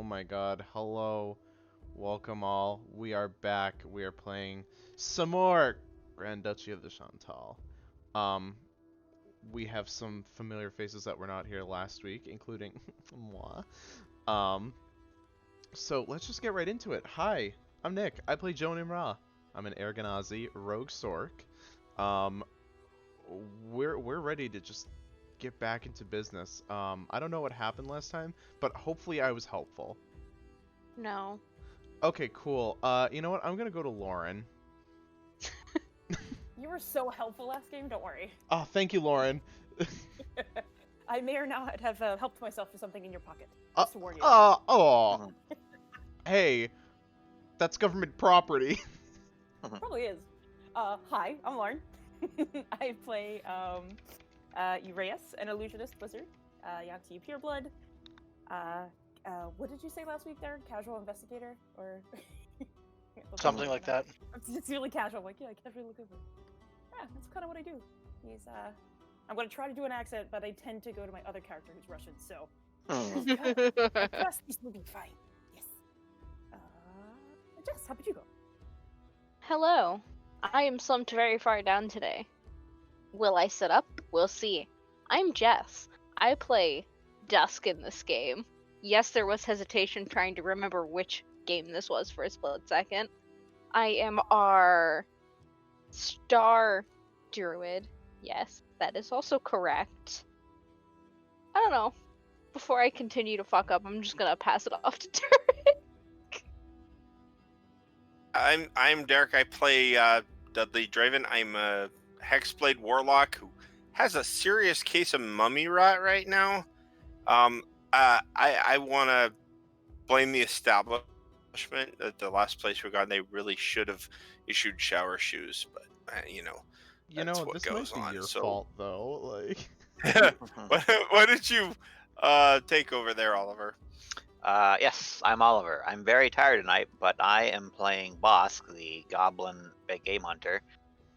my god. Hello. Welcome all. We are back. We are playing some more Grand Duchy of the Shantal. Um, we have some familiar faces that were not here last week, including moi. Um, so let's just get right into it. Hi, I'm Nick. I play Joan Imra. I'm an Ergonazi rogue Sork. Um, we're ready to just get back into business. I don't know what happened last time, but hopefully I was helpful. No. Okay, cool. You know what? I'm gonna go to Lauren. You were so helpful last game, don't worry. Oh, thank you, Lauren. I may or not have helped myself to something in your pocket. Uh, Just to warn you. oh. Hey, that's government property. Probably is. Hi, I'm Lauren. I play Uraeus, an illusionist wizard. Yanti Pureblood. What did you say last week there? Casual investigator? Or Something like that. It's really casual. I'm like, yeah, casually looking for. Yeah, that's kind of what I do. I'm going to try to do an accent, but I tend to go to my other character who's Russian, so. I trust this will be fine. Yes. Jess, how about you go? Hello. I am slumped very far down today. Will I sit up? We'll see. I'm Jess. I play Dusk in this game. Yes, there was hesitation trying to remember which game this was for a split second. I am our star druid. Yes, that is also correct. I don't know. Before I continue to fuck up, I'm just gonna pass it off to Derek. I'm Derek. I play Dudley Draven. I'm a Hexblade Warlock who has a serious case of mummy rot right now. I want to blame the establishment. At the last place we got, they really should have issued shower shoes, but that's what this goes might be on. your So, fault though. Like, what did you take over there, Oliver? Yes, I'm Oliver. I'm very tired tonight, but I am playing Bosk, the goblin big game hunter,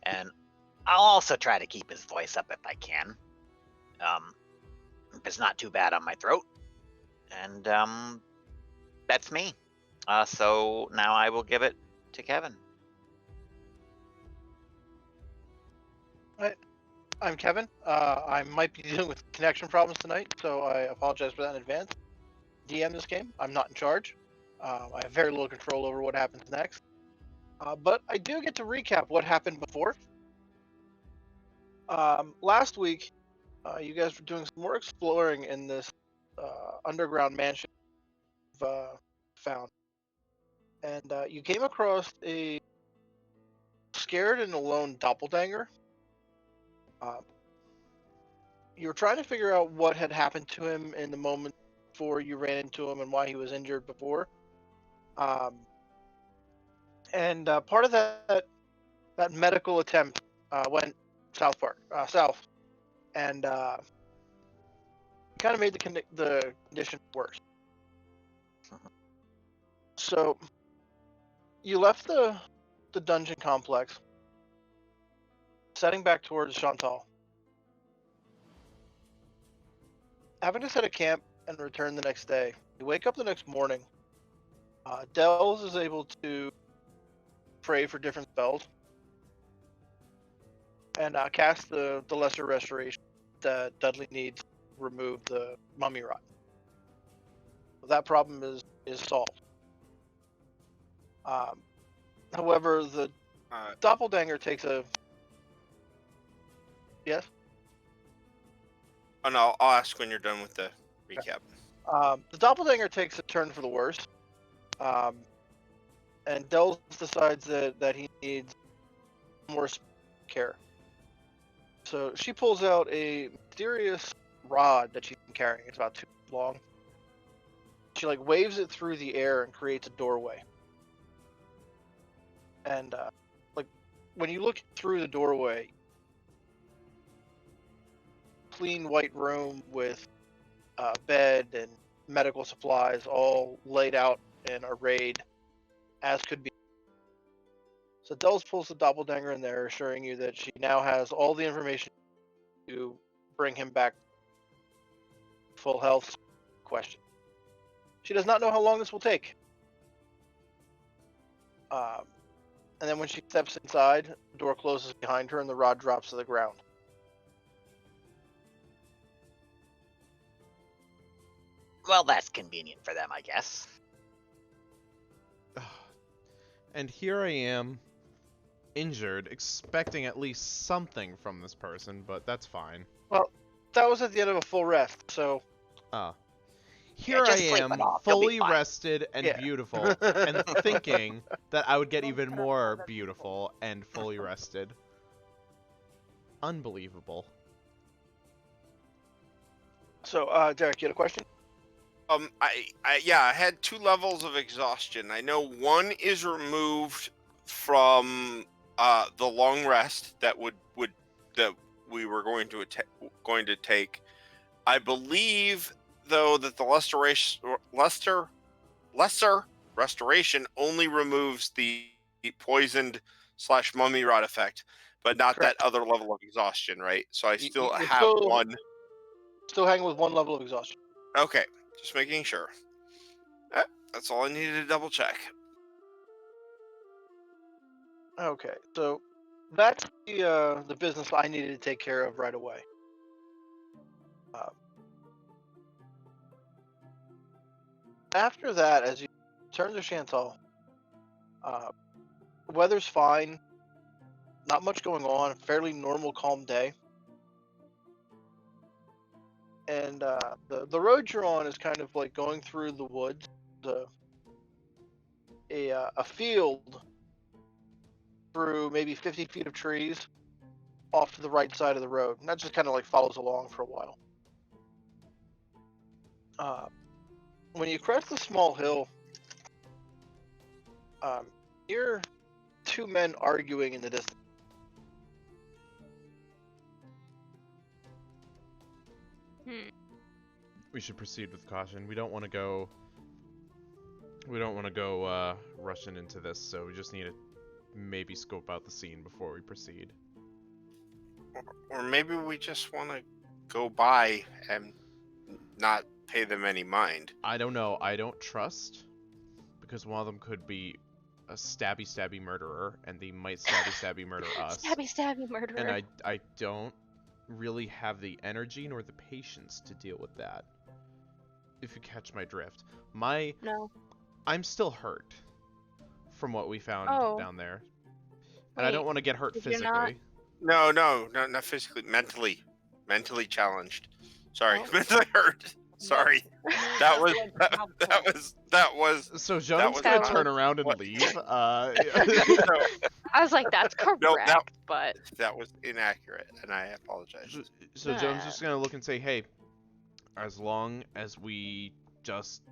and I'll also try to keep his voice up if I can. If it's not too bad on my throat. And that's me. So now I will give it to Kevin. I'm Kevin. I might be dealing with connection problems tonight, so I apologize for that in advance. DM this game. I'm not in charge. I have very little control over what happens next. But I do get to recap what happened before. Last week, you guys were doing some more exploring in this underground mansion you've found. And you came across a scared and alone doppelganger. You were trying to figure out what had happened to him in the moment before you ran into him and why he was injured before. And part of that medical attempt went south, and kind of made the condition worse. So you left the dungeon complex, setting back towards Shantal. Having to set a camp and return the next day, you wake up the next morning. Dells is able to pray for different spells and cast the lesser restoration that Dudley needs to remove the mummy rot. That problem is solved. However, the doppelganger takes a... Yes? Oh no, I'll ask when you're done with the recap. The doppelganger takes a turn for the worse. And Dells decides that he needs more care. So she pulls out a mysterious rod that she's been carrying. It's about 2 feet long. She waves it through the air and creates a doorway. And when you look through the doorway, clean white room with a bed and medical supplies all laid out and arrayed as could be. So Dells pulls the doppelganger in there, assuring you that she now has all the information to bring him back to full health. Question. She does not know how long this will take. And then when she steps inside, the door closes behind her and the rod drops to the ground. Well, that's convenient for them, I guess. And here I am, injured, expecting at least something from this person, but that's fine. Well, that was at the end of a full rest, so... Here I just sleep it am, off. You'll be fully fine. rested and Yeah. beautiful, and thinking that I would get Don't even put up more other beautiful and fully rested. Unbelievable. So, Derek, you had a question? I had 2 levels of exhaustion. I know one is removed from the long rest that that we were going to take. I believe though that the lesser restoration only removes the poisoned / mummy rot effect, but not Correct. that other level of exhaustion, right? So I still You're have one. Still hanging with 1 level of exhaustion. Okay, just making sure. That's all I needed to double check. Okay, so that's the business I needed to take care of right away. After that, as you turn to Shantal, weather's fine, not much going on, fairly normal, calm day. And the road you're on is kind of like going through the woods, a field through maybe 50 feet of trees off to the right side of the road. And that just kind of like follows along for a while. When you crest the small hill, you're 2 men arguing in the distance. We should proceed with caution. We don't want to go rushing into this, so we just need to maybe scope out the scene before we proceed. Or maybe we just want to go by and not pay them any mind. I don't know. I don't trust, because one of them could be a stabby murderer, and they might stabby murder us. Stabby murderer. And I don't really have the energy nor the patience to deal with that. If you catch my drift. No. I'm still hurt from what we found down there. And I Wait, don't want to get hurt did you physically. No, not physically. Mentally challenged. Sorry, Oh. mentally hurt. Sorry. That was So Jonah's was gonna not- turn around and what- leave. I was like, that's correct, but that was inaccurate, and I apologize. So Jones just gonna look and say, "Hey, as long as we just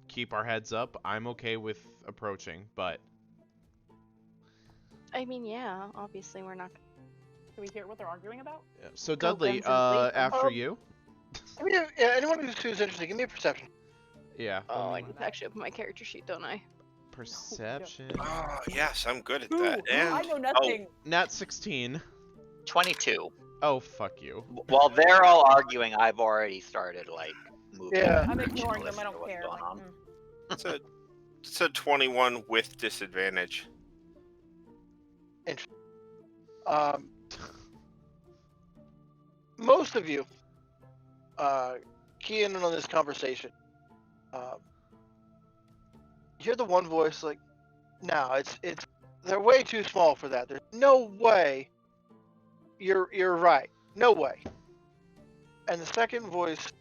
keep our heads up, I'm okay with approaching." But I mean, yeah, obviously we're not. Can we hear what they're arguing about? so Go Dudley, guns and blazing. after you. I mean, yeah, anyone who's interested, give me a perception. Yeah. Oh, I let me- need to actually open my character sheet, don't I? Perception. Oh yes, I'm good at Ooh, that. And I know nothing. Nat 16. 22. Oh, fuck you. While they're all arguing, I've already started like moving. Yeah. in that I'm direction to ignoring them. listen I to don't what's care. going Like, on. it's a 21 with disadvantage. Most of you key in on this conversation. You hear the one voice like, "No, it's they're way too small for that. There's no way. You're right. No way." And the second voice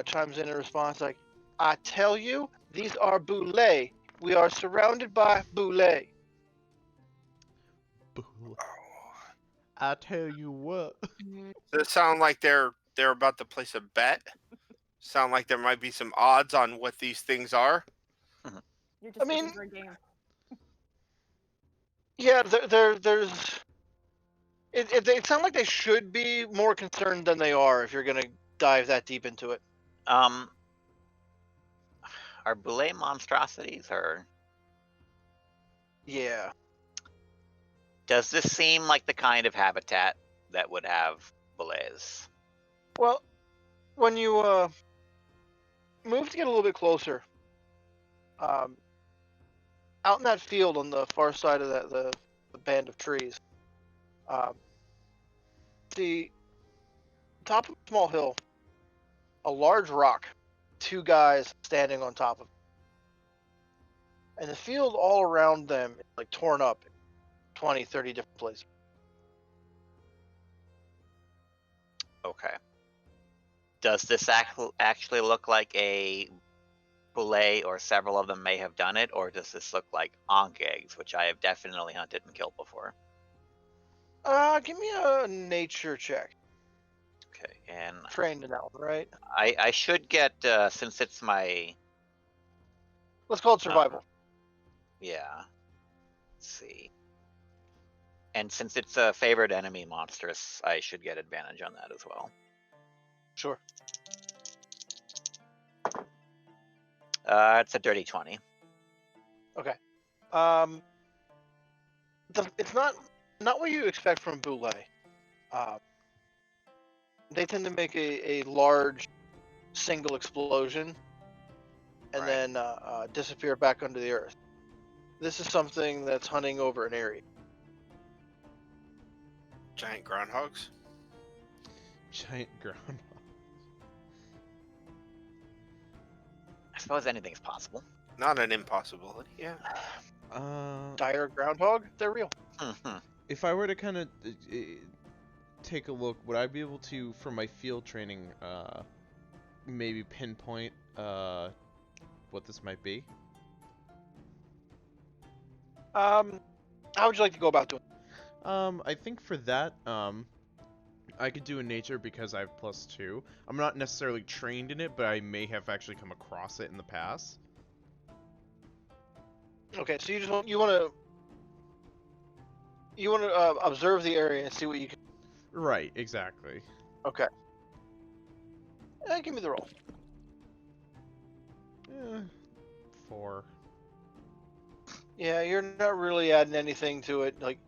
chimes in response like, "I tell you, these are boulets. We are surrounded by boulets." I tell you what. Does it sound like they're about to place a bet? Sound like there might be some odds on what these things are? You're just I mean- looking for a game. Yeah, there's. It sounds like they should be more concerned than they are if you're gonna dive that deep into it. Are boulet monstrosities, or Yeah. does this seem like the kind of habitat that would have boulets? Well, when you move to get a little bit closer. Out in that field on the far side of the band of trees, the top of a small hill, a large rock, two guys standing on top of it. And the field all around them is like torn up in 20, 30 different places. Okay. Does this actually look like a Poulet or several of them may have done it, or does this look like Ankh eggs, which I have definitely hunted and killed before? Give me a nature check. Okay, and Trained in that one, right? I should get, since it's my... Let's call it survival. Yeah. Let's see. And since it's a favored enemy monstrous, I should get advantage on that as well. Sure. It's a dirty 20. Okay. It's not what you expect from Boule. They tend to make a large single explosion and Right. then disappear back under the earth. This is something that's hunting over an area. Giant groundhogs. Giant ground. I suppose anything's possible. Not an impossibility. Yeah. Dire groundhog, they're real. If I were to kind of take a look, would I be able to, from my field training, maybe pinpoint what this might be? How would you like to go about doing it? I think for that, I could do in nature because I have +2. I'm not necessarily trained in it, but I may have actually come across it in the past. Okay, so you want to observe the area and see what you can. Right, exactly. Okay. Give me the roll. 4. Yeah, you're not really adding anything to it. Like,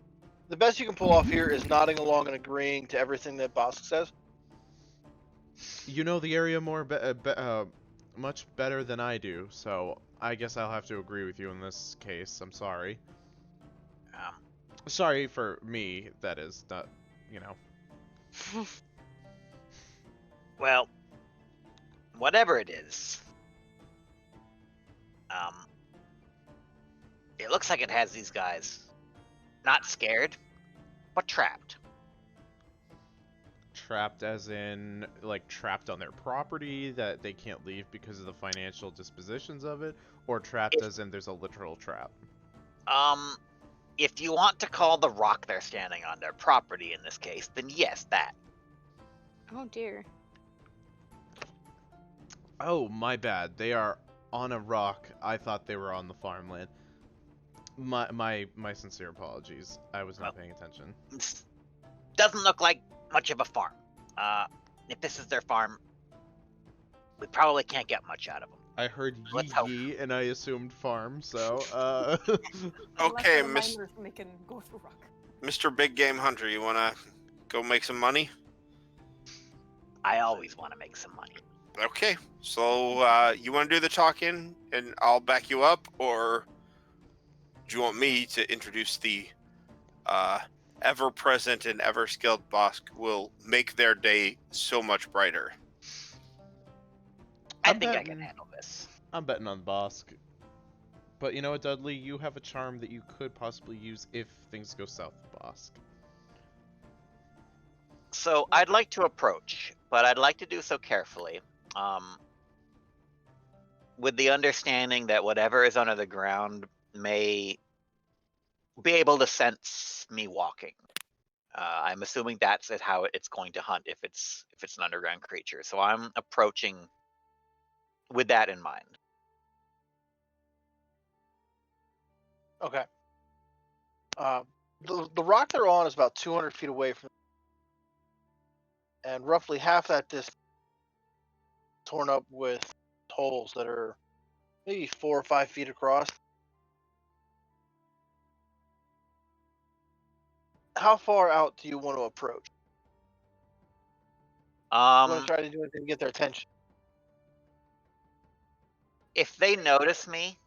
the best you can pull off here is nodding along and agreeing to everything that Bosk says. You know the area much better than I do, so I guess I'll have to agree with you in this case. I'm sorry. Sorry for me, that is, not, you know. Well, whatever it is, it looks like it has these guys not scared, but trapped. Trapped as in, like, trapped on their property that they can't leave because of the financial dispositions of it, or trapped as in there's a literal trap? If you want to call the rock they're standing on their property in this case, then yes, that. Oh dear. Oh, my bad. They are on a rock. I thought they were on the farmland. My sincere apologies. I was not paying attention. Doesn't look like much of a farm. If this is their farm, we probably can't get much out of them. I heard Let's hope. yee and I assumed farm, so Okay, Unless they're miners and they can go through rock. Mr. Big Game Hunter, you wanna go make some money? I always want to make some money. Okay, so you want to do the talking and I'll back you up, or do you want me to introduce the ever-present and ever-skilled Bosk will make their day so much brighter? I think I can handle this. I'm betting on Bosk. But you know what, Dudley? You have a charm that you could possibly use if things go south with Bosk. So I'd like to approach, but I'd like to do so carefully. With the understanding that whatever is under the ground may be able to sense me walking. I'm assuming that's how it's going to hunt if it's an underground creature. So I'm approaching with that in mind. Okay. The rock they're on is about 200 feet away from, and roughly half that distance torn up with holes that are maybe 4 or 5 feet across. How far out do you want to approach? You want to try to do anything to get their attention? If they notice me,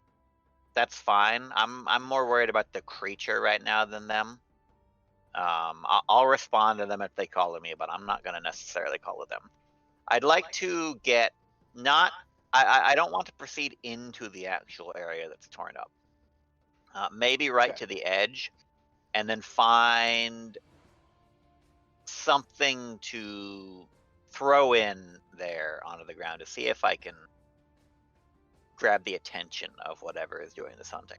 that's fine. I'm more worried about the creature right now than them. I'll respond to them if they call to me, but I'm not gonna necessarily call to them. I'd like to get not. I don't want to proceed into the actual area that's torn up. Maybe right Okay. to the edge, and then find something to throw in there onto the ground to see if I can grab the attention of whatever is doing this hunting.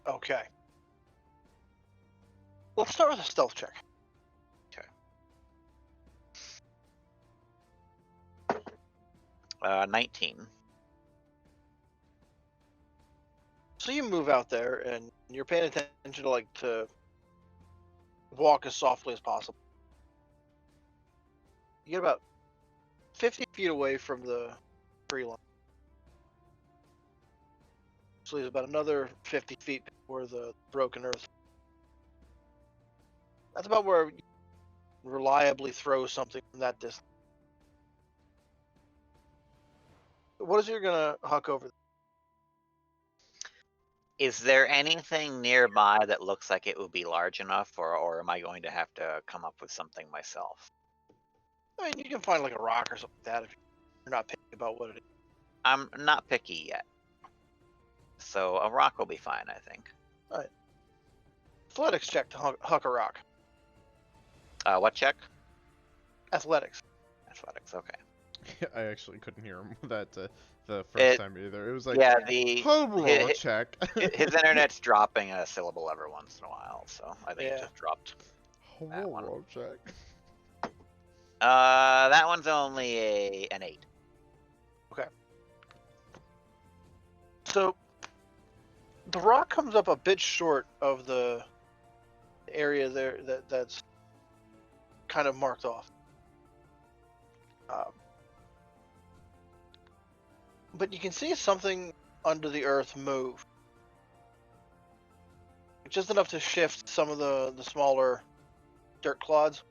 Okay. Let's start with a stealth check. 19. So you move out there, and you're paying attention to walk as softly as possible. You get about 50 feet away from the tree line. So there's about another 50 feet before the broken earth. That's about where you reliably throw something from that distance. What is it you're gonna huck over? Is there anything nearby that looks like it would be large enough, or am I going to have to come up with something myself? I mean, you can find like a rock or something like that if you're not picky about what it is. I'm not picky yet. So a rock will be fine, I think. Athletics check to huck a rock. What check? Athletics. Athletics, okay. I actually couldn't hear him that the first It- time either. It was like, Yeah, the hobo check. his internet's dropping a syllable every once in a while, so I think it Yeah. just dropped. that one. Hobo check. That one's only an 8. So the rock comes up a bit short of the area there that's kind of marked off. But you can see something under the earth move. Just enough to shift some of the smaller dirt clods.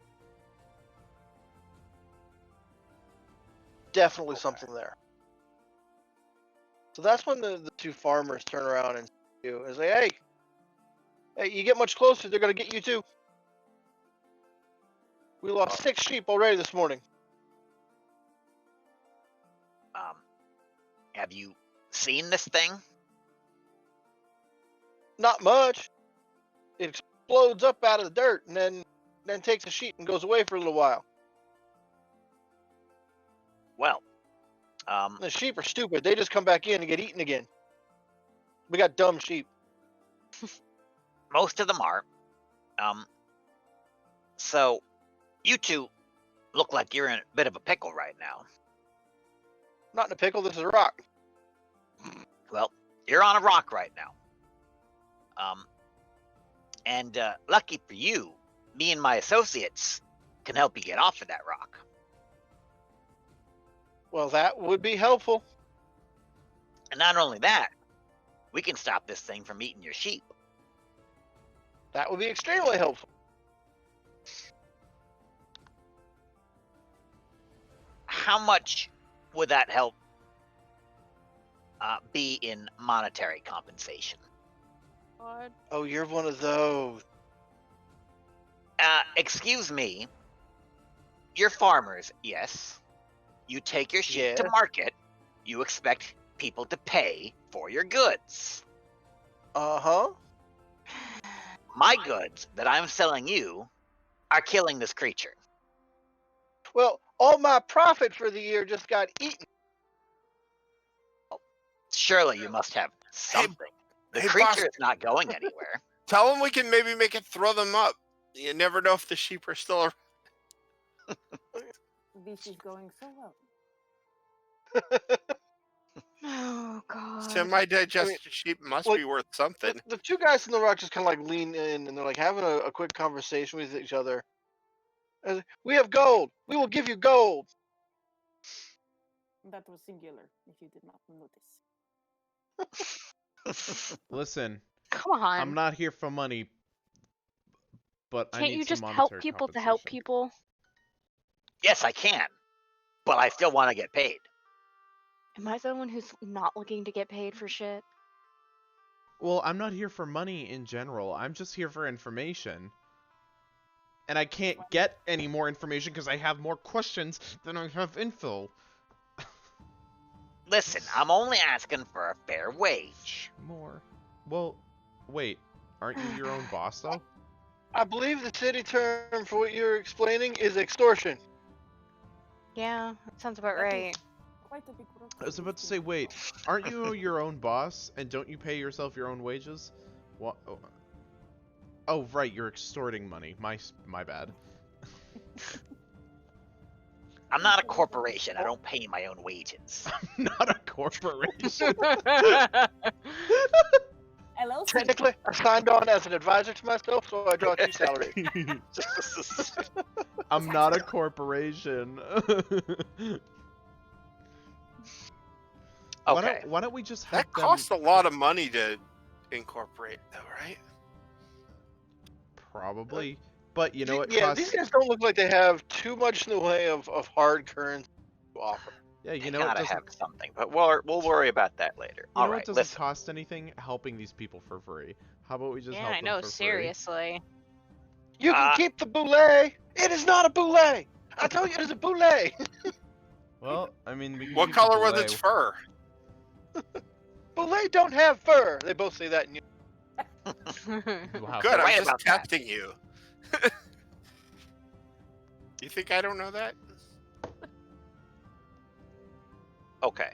Definitely something there. So that's when the two farmers turn around and see you and say, hey, you get much closer, they're going to get you too. We lost 6 sheep already this morning. Have you seen this thing? Not much. It explodes up out of the dirt and then takes a sheep and goes away for a little while. Well, The sheep are stupid. They just come back in and get eaten again. We got dumb sheep. most of them are. So you two look like you're in a bit of a pickle right now. Not in a pickle, this is a rock. Well, you're on a rock right now. And lucky for you, me and my associates can help you get off of that rock. Well, that would be helpful. And not only that, we can stop this thing from eating your sheep. That would be extremely helpful. How much would that help be in monetary compensation? God. Oh, you're one of those. Excuse me. You're farmers, yes. You take your sheep to Yeah. market. You expect people to pay for your goods. Uh-huh. My goods that I'm selling you are killing this creature. Well, all my profit for the year just got eaten. Surely you must have something. The hey, creature boss. is not going anywhere. Tell them we can maybe make it throw them up. You never know if the sheep are still around. This is going so well. Oh God. Semi-digested sheep must like, be worth something. The two guys in the rock just kind of like lean in and they're like having a quick conversation with each other. And, we have gold. We will give you gold. That was singular, if you did not notice. Listen, Come on. I'm not here for money, but I Can't need you some just help monetary people to help compensation. people? Yes, I can. But I still want to get paid. Am I someone who's not looking to get paid for shit? Well, I'm not here for money in general. I'm just here for information. And I can't get any more information because I have more questions than I have info. Listen, I'm only asking for a fair wage. More. Well, wait. Aren't you your own boss, though? I believe the city term for what you're explaining is extortion. Yeah, that sounds about That'd be right. quite a big I was about to say, wait. Aren't you your own boss, and don't you pay yourself your own wages? What? Oh, right. You're extorting money. My bad. I'm not a corporation. I don't pay my own wages. Not a corporation. LLC. Technically, I signed on as an advisor to myself, so I draw 2 salaries. I'm not a corporation. Okay. Why don't we just have That them... costs a lot of money to incorporate, though, right? Probably. But you know what Yeah, costs... these guys don't look like they have too much in the way of hard currency to offer. Yeah, you You know what gotta doesn't... have something, but we'll worry about that later. You know All what right, doesn't listen. cost anything? Helping these people for free. How about we just Yeah, help I them know, for free? seriously. You can keep the boulet. It is not a boulet. I told you it is a boulet. Well, I mean, we can What keep the color was delay. its fur? Boulet don't have fur. They both say that in We'll have Good, to- I'm right just about that. testing you. You think I don't know that? Okay.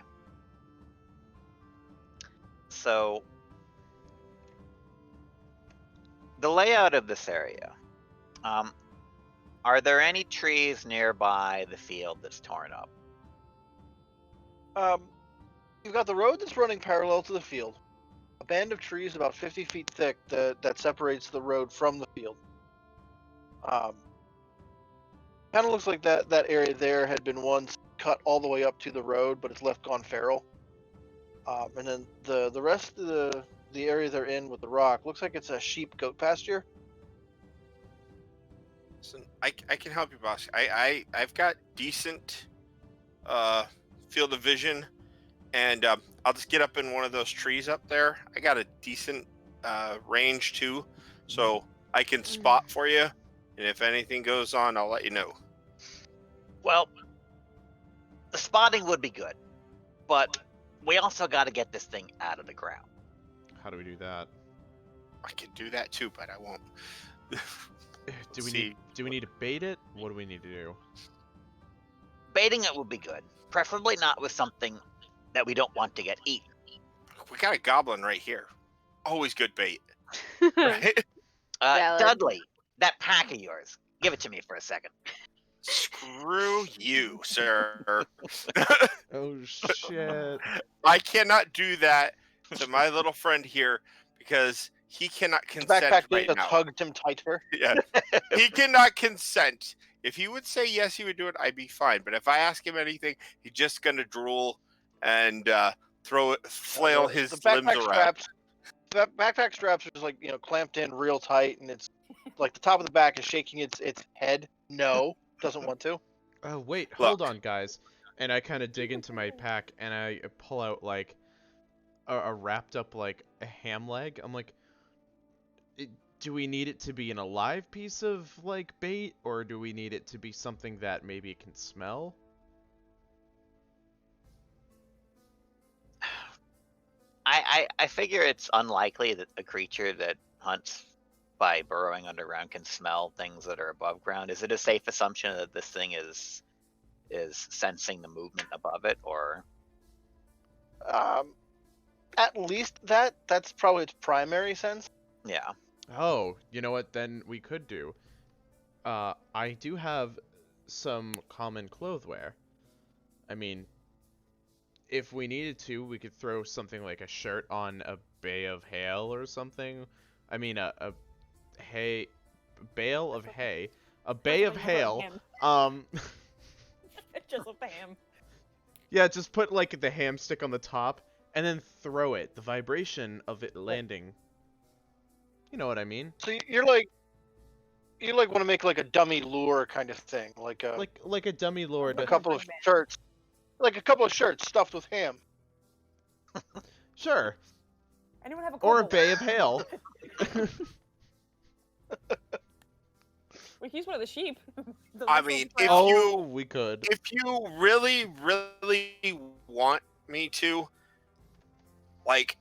So, the layout of this area. Are there any trees nearby the field that's torn up? You've got the road that's running parallel to the field. A band of trees about 50 feet thick that separates the road from the field. Kind of looks like that area there had been once cut all the way up to the road, but it's left gone feral. And then the rest of the area they're in with the rock looks like it's a sheep goat pasture. Listen, I can help you, boss. I've got decent field of vision, and I'll just get up in one of those trees up there. I got a decent range too, so I can spot for you. And if anything goes on, I'll let you know. Well, the spotting would be good, but we also got to get this thing out of the ground. How do we do that? I can do that too, but I won't. Do we See. need to bait it? What do we need to do? Baiting it would be good, preferably not with something that we don't want to get eaten. We got a goblin right here. Always good bait, right? Valid. Dudley, that pack of yours, give it to me for a second. Screw you, sir. Oh shit! I cannot do that to my little friend here because he cannot The consent backpack right just now. hugged him tighter. Yeah, he cannot consent. If he would say yes, he would do it. I'd be fine. But if I ask him anything, he's just gonna drool and flail his the limbs backpack around. straps. The backpack straps are just like clamped in real tight, and it's like the top of the back is shaking its head. No, doesn't want to. Oh wait, Look. hold on, guys. And I kind of dig into my pack and I pull out like a wrapped up like a ham leg. I'm like, do we need it to be an alive piece of like bait, or do we need it to be something that maybe it can smell? I figure it's unlikely that a creature that hunts by burrowing underground can smell things that are above ground. Is it a safe assumption that this thing is sensing the movement above it, or At least that's probably its primary sense. yeah? Oh, you know what? Then we could do. I do have some common clothwear. I mean, if we needed to, we could throw something like a shirt on a bay of hail or something. I mean, a bale of hay, a bay of hail. Just a ham. Yeah, just put like the ham stick on the top and then throw it. The vibration of it landing. You know what I mean? So you like want to make like a dummy lure kind of thing, like a Like a dummy lord. a couple of shirts. Like a couple of shirts stuffed with ham. Sure. Anyone have a Or a kobold? bay of hail. We can use one of the sheep. The I little mean, brown- Oh, we could. if you really, really want me to, like,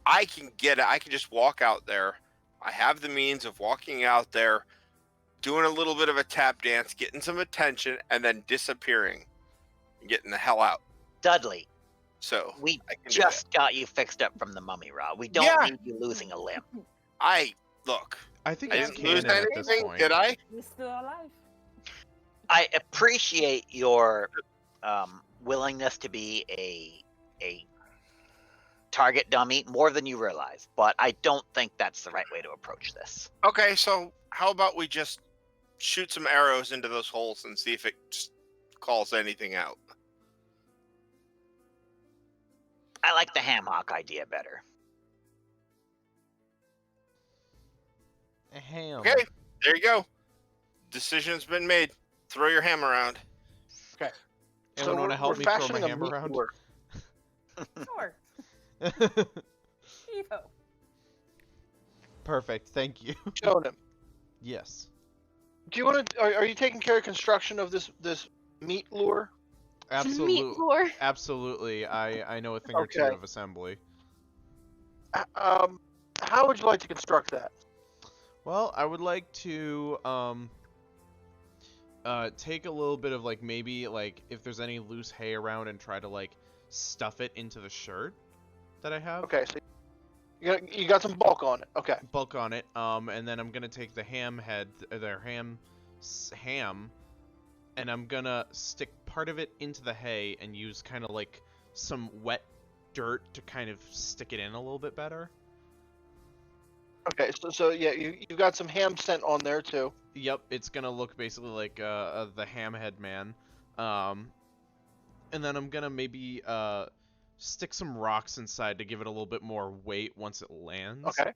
I can get it. I can just walk out there. I have the means of walking out there, doing a little bit of a tap dance, getting some attention, and then disappearing and getting the hell out. Dudley, So we I can do just got you fixed up from the mummy rod. We don't Yeah. need you losing a limb. look. I think I it's didn't lose canon at this anything, point. did I? He's still alive. I appreciate your willingness to be a target dummy more than you realize, but I don't think that's the right way to approach this. Okay, so how about we just shoot some arrows into those holes and see if it just calls anything out? I like the ham hock idea better. Ham. Okay, there you go. Decision's been made. Throw your hammer around. Anyone want to help me throw my hammer meat around? lure. Sure. Evo. Perfect. Thank you. Showing him. Yes. Do you want to? Are you taking care of construction of this meat lure? Meat Absolutely. lore. Absolutely. I know a thing or two Okay. of assembly. How would you like to construct that? Well, I would like to take a little bit of like maybe like if there's any loose hay around and try to like stuff it into the shirt that I have. Okay, so you got some bulk on it. Okay. Bulk on it. And then I'm gonna take the ham head, their ham, and I'm gonna stick part of it into the hay and use kind of like some wet dirt to kind of stick it in a little bit better. Okay, so yeah, you got some ham scent on there too. Yep, it's gonna look basically like the hamhead man. And then I'm gonna maybe stick some rocks inside to give it a little bit more weight once it lands. Okay.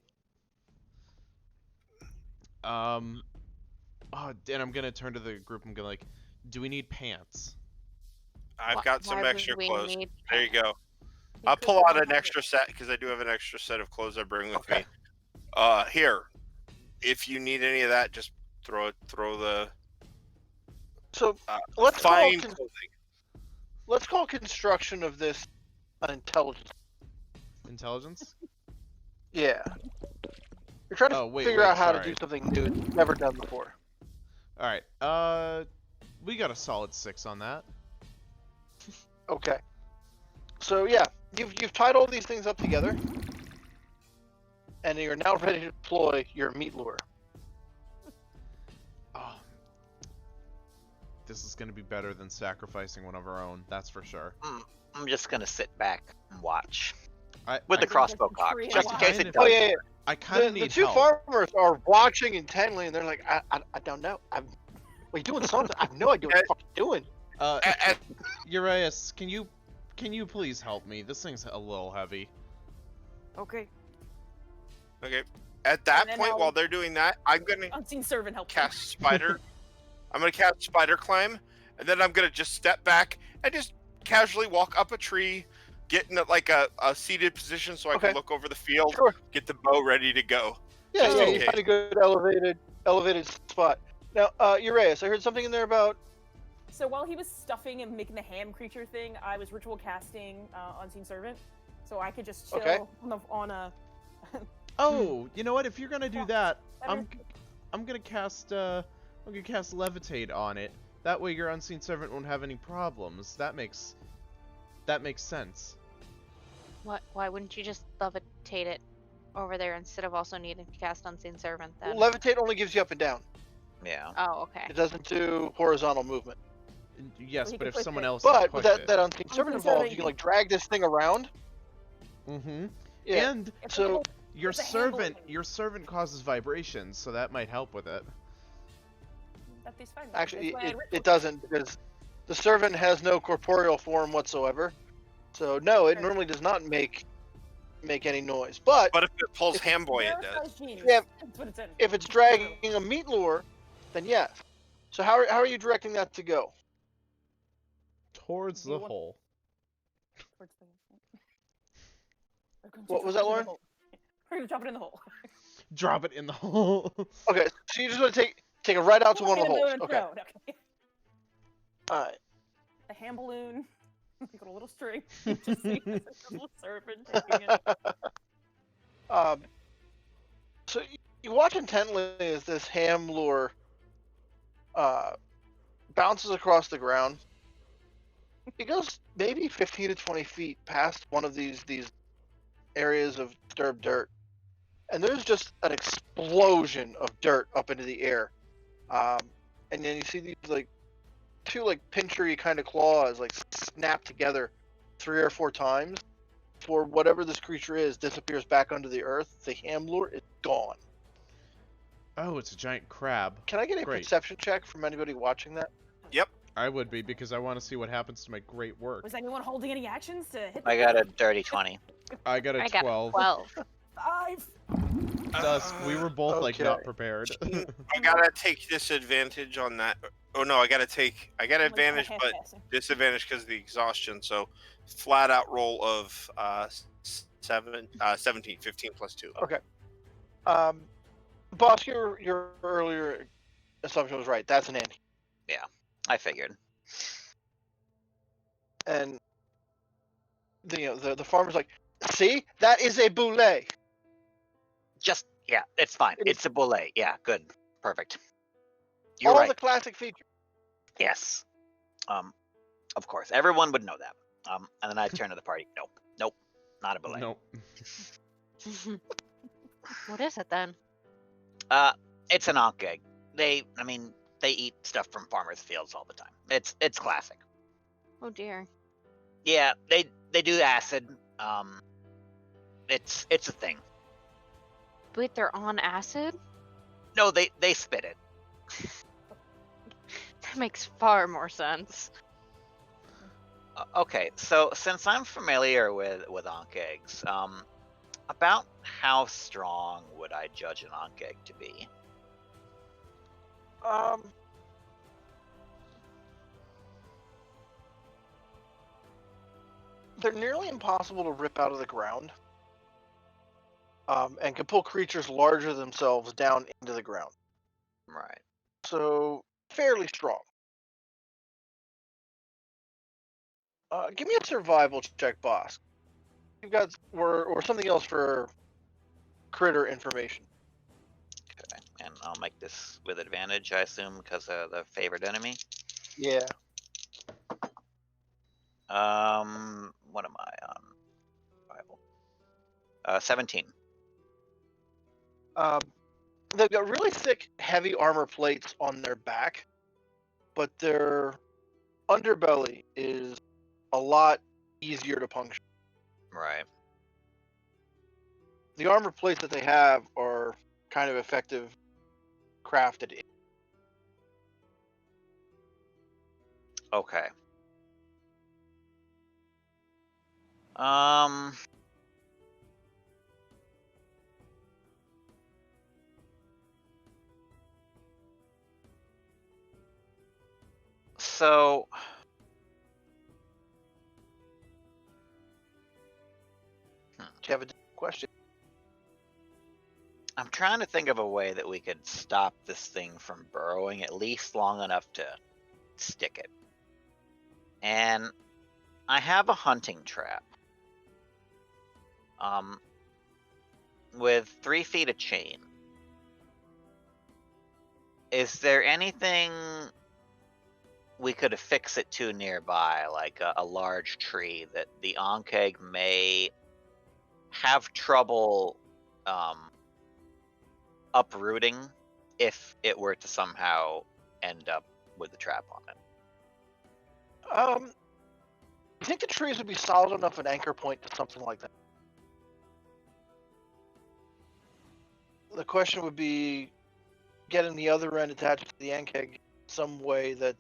Oh, and I'm gonna turn to the group. I'm gonna like, do we need pants? I've got some Why extra would we clothes. need There you go. He I'll could pull put out on an a- extra set because I do have an extra set of clothes I bring with Okay. me. Here, if you need any of that, just throw the So let's call fine clothing. let's call construction of this an intelligence. Intelligence? Yeah. You're trying to Oh, wait, figure wait, out how to sorry. do something new it's never done before. All right. We got a solid 6 on that. Okay. So yeah, you've tied all these things up together, and you're now ready to deploy your meat lure. Oh, this is gonna be better than sacrificing one of our own. That's for sure. I'm just gonna sit back and watch I with the I, crossbow Just cock, tree just in and case watch. it Oh does. yeah, yeah. I kind The of need two help. farmers are watching intently, and they're like, I don't know. We're doing something. I have no idea what you're fucking doing. At, Urias, can you please help me? This thing's a little heavy. Okay. okay. At that And then point, I'll- while they're doing that, I'm gonna Unseen servant help. them. cast spider. I'm gonna cast spider climb, and then I'm gonna just step back and just casually walk up a tree, get in like a seated position so I Okay. can look over the field, Sure. get the bow ready to go. Yeah, Just yeah. in You case. find a good elevated spot. Now, Urias, I heard something in there about. So while he was stuffing and making the ham creature thing, I was ritual casting Unseen Servant, so I could just chill Okay. on a. Oh, you know what? If you're gonna do that, Better- I'm gonna cast levitate on it. That way your unseen servant won't have any problems. That makes sense. What? Why wouldn't you just levitate it over there instead of also needing to cast Unseen Servant then? Levitate only gives you up and down. Yeah. Oh, okay. It doesn't do horizontal movement. Yes, you but can if push someone it. else But push with it. that unseen servant Unseen involved, servant, you can like drag this thing around. Mm-hmm. Yeah. And If So- people- your It's a handle servant, thing. your servant causes vibrations, so that might help with it. That's fine. Actually, That's why I it ritual doesn't because the servant has no corporeal form whatsoever. So no, it Sure. normally does not make any noise. But But if it pulls If- Hamboy, it does. Verifies genes. Yeah. That's what it's in. if it's dragging a meat lure, then yes. So how are you directing that to go? Towards Do you the want- hole. Towards the... We're going to What was drop that, it in the Lauren? hole. We're gonna drop it in the hole. Drop it in the hole. Okay, so you just want to take it right out to one of the Pull it holes. and Okay. throw it, okay. All right. The hand balloon. We got a little string. You just see this little serpent taking it. So you watch intently as this ham lure bounces across the ground. It goes maybe 15 to 20 feet past one of these areas of disturbed dirt, and there's just an explosion of dirt up into the air. And then you see these like two like pinchery kind of claws like snap together 3 or 4 times. For whatever this creature is, disappears back under the earth. The ham lure is gone. Oh, it's a giant crab. Can I get a Great. perception check from anybody watching that? I would be, because I want to see what happens to my great work. Was anyone holding any actions to hit the I got a thing? dirty 20. I got a I got 12. 12. 5. Dusk, we were both like not Okay. prepared. I gotta take disadvantage on that. Oh no, I got advantage, but disadvantage because of the exhaustion. So flat out roll of 17, 15 plus 2. Okay. Boss, your earlier assumption was right. That's an ant. I figured. And the farmer's like, see, that is a boulet. Just, yeah, it's fine. It is- It's a bullet. Yeah, good. Perfect. You're All right. the classic features. Yes. Of course. Everyone would know that. And then I turn to the party. Nope. Not a bullet. Nope. What is it then? It's an ankh egg. They eat stuff from farmers' fields all the time. It's classic. Oh dear. Yeah, they do acid. It's a thing. Wait, they're on acid? No, they spit it. That makes far more sense. Okay, so since I'm familiar with ankh eggs, about how strong would I judge an ankh egg to be? They're nearly impossible to rip out of the ground. And can pull creatures larger than themselves down into the ground. Right. So fairly strong. Give me a survival check, boss. You've got or something else for critter information. Okay, and I'll make this with advantage, I assume, because of the favored enemy. Yeah. What am I on? Survival. 17. They've got really thick, heavy armor plates on their back, but their underbelly is a lot easier to puncture. Right. The armor plates that they have are kind of effective crafted in. Okay. So Do you have a question? I'm trying to think of a way that we could stop this thing from burrowing at least long enough to stick it. And I have a hunting trap. With 3 feet of chain. Is there anything we could affix it to nearby, like a large tree that the ankh egg may have trouble uprooting if it were to somehow end up with the trap on it? I think the trees would be solid enough an anchor point to something like that. The question would be getting the other end attached to the ankh egg some way that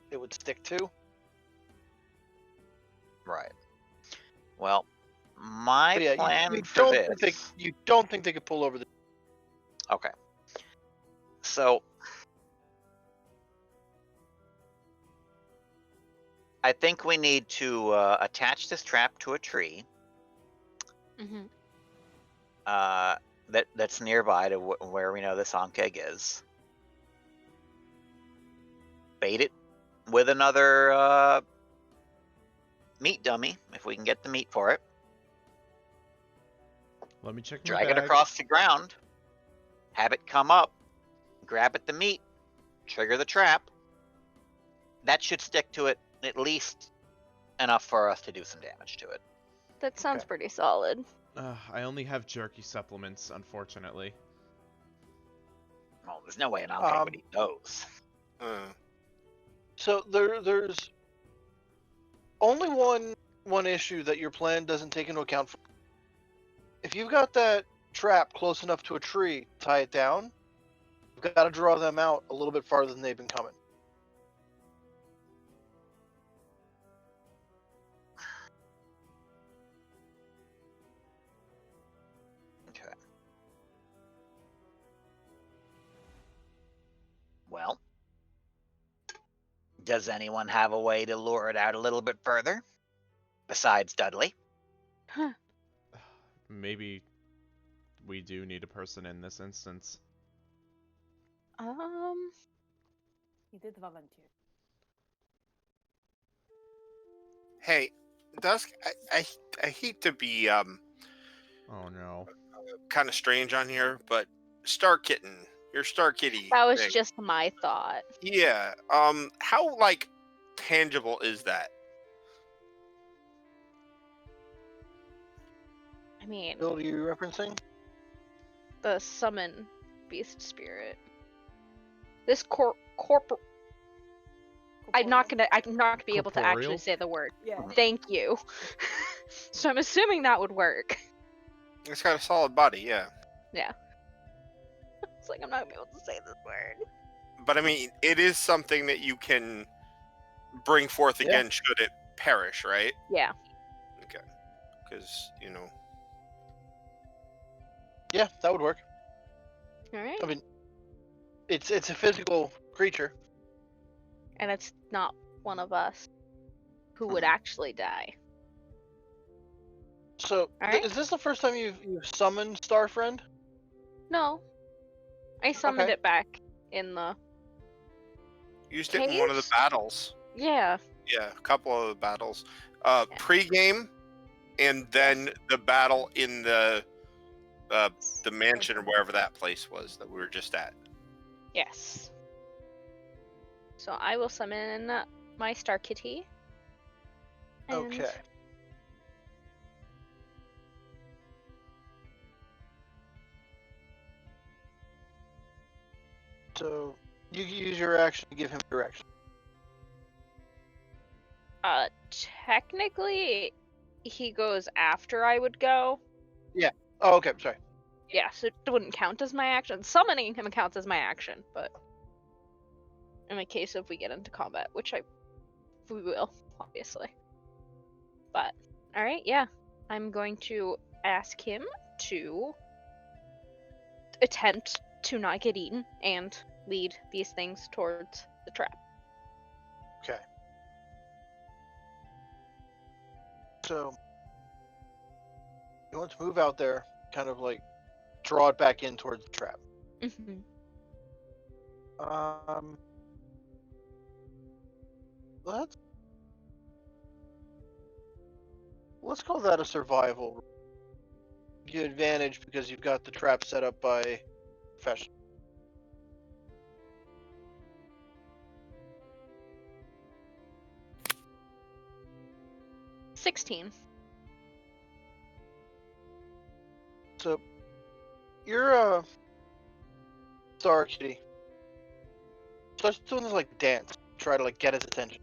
it would stick to. Right. Well, my But yeah, plan you for don't this. you don't think they could pull over the. Okay. So I think we need to attach this trap to a tree Mm-hmm. that's nearby to where we know the song keg is. Bait it with another meat dummy if we can get the meat for it. Let me check my Drag it bag. across the ground. Have it come up. Grab at the meat. Trigger the trap. That should stick to it at least enough for us to do some damage to it. That sounds Okay. pretty solid. I only have jerky supplements, unfortunately. Oh, there's no way an Ankh would eat those. So there's only one issue that your plan doesn't take into account. If you've got that trap close enough to a tree, tie it down. You've got to draw them out a little bit farther than they've been coming. Okay. Well, does anyone have a way to lure it out a little bit further? Besides Dudley? Huh. Maybe we do need a person in this instance. He did volunteer. Hey, Dusk, I hate to be Oh no. kind of strange on here, but Star Kitten, your Star Kitty. That was thing. just my thought. Yeah. How like tangible is that? I mean, What are you referencing? the summon beast spirit. This corporal. I'm not gonna be able to actually Corporeal? say the word. Yeah. Thank you. So I'm assuming that would work. It's got a solid body, yeah. It's like I'm not gonna be able to say this word. But I mean, it is something that you can bring forth Yeah. again should it perish, right? Yeah. Okay. Because Yeah, that would work. All right. I mean, it's a physical creature. And it's not one of us who would Mhm. actually die. So, Alright. is this the first time you've summoned Starfriend? No. I summoned Okay. it back in the. used it in one of the Caves? battles. Yeah. Yeah, a couple of the battles. Yeah. Pre-game, and then the battle in the mansion or wherever that place was that we were just at. Yes. So I will summon my Star Kitty. And Okay. So, you can use your action to give him direction. Technically, he goes after I would go. Oh, okay. Sorry. Yeah, so it wouldn't count as my action. Summoning him counts as my action, but in the case if we get into combat, which we will, obviously. But all right, yeah, I'm going to ask him to attempt to not get eaten and lead these things towards the trap. Okay. So, you want to move out there, kind of like draw it back in towards the trap. Mm-hmm. Let's call that a survival. Give you advantage because you've got the trap set up by professional. $16. So, you're Star Kitty. Starts doing this like dance, try to like get his attention,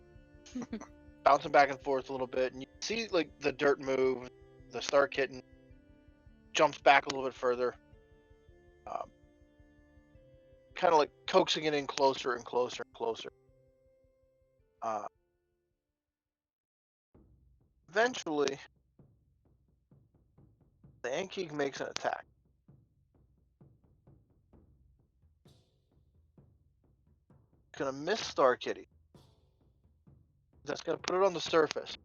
bouncing back and forth a little bit, and you see like the dirt move. The Star Kitten jumps back a little bit further, kind of like coaxing it in closer and closer and closer. Eventually, the Ankeek makes an attack. Gonna miss Star Kitty. That's going to put it on the surface.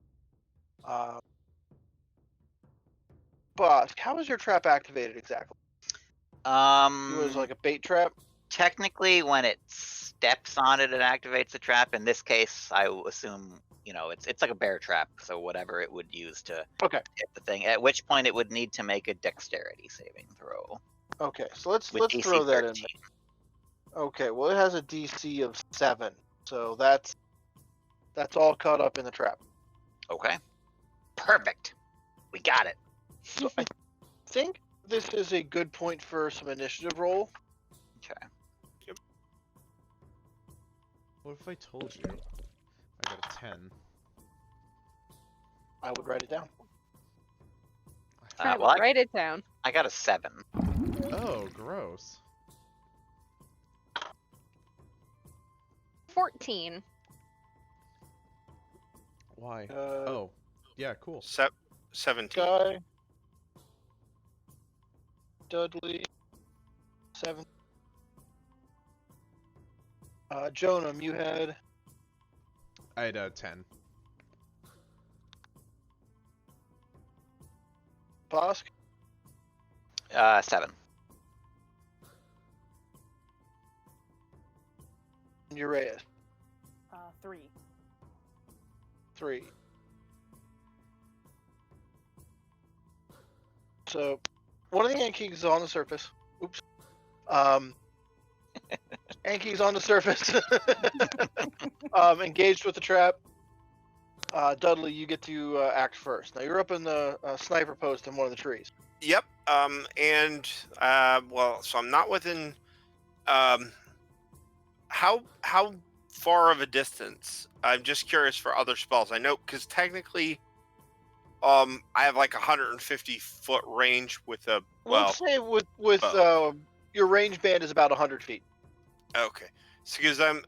Boss, how is your trap activated exactly? It was like a bait trap? Technically, when it steps on it, it activates the trap. In this case, I will assume, it's like a bear trap, so whatever it would use to Okay. hit the thing. At which point, it would need to make a dexterity saving throw. Okay, so let's With DC throw that 13. in there. Okay, well it has a DC of 7, so that's all caught up in the trap. Okay. Perfect. We got it. So I think this is a good point for some initiative roll. Okay. What if I told you I got a 10? I would write it down. I Well, will write it down. I got a 7. Oh, gross. 14. Why? Oh, yeah, cool. 17. Guy. Dudley. 7. Jonam, you had... I had a 10. Bosk? 7. And Uraeus? 3. 3. So, one of the Yankees is on the surface. Oops. Yankees on the surface. Engaged with the trap. Dudley, you get to act first. Now you're up in the sniper post in one of the trees. Yep. So I'm not within. How far of a distance? I'm just curious for other spells. I know because technically, I have like 150-foot range with a. Let's say with your range band is about 100 feet. Okay. So because I'm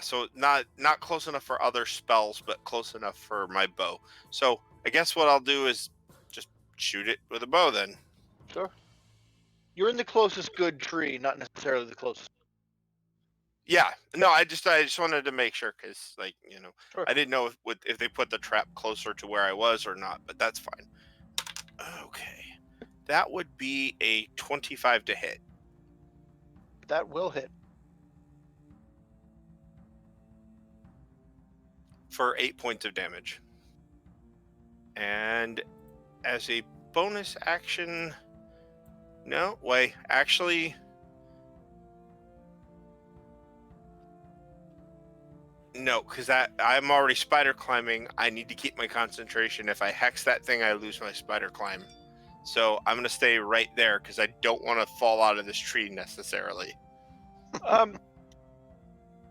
so not close enough for other spells, but close enough for my bow. So I guess what I'll do is just shoot it with a bow then. Sure. You're in the closest good tree, not necessarily the closest. Yeah. No, I just wanted to make sure because Sure. I didn't know if they put the trap closer to where I was or not, but that's fine. Okay. That would be a 25 to hit. That will hit. For 8 points of damage. And as a bonus action, no, wait, actually, no, because I'm already spider climbing. I need to keep my concentration. If I hex that thing, I lose my spider climb. So I'm going to stay right there because I don't want to fall out of this tree necessarily.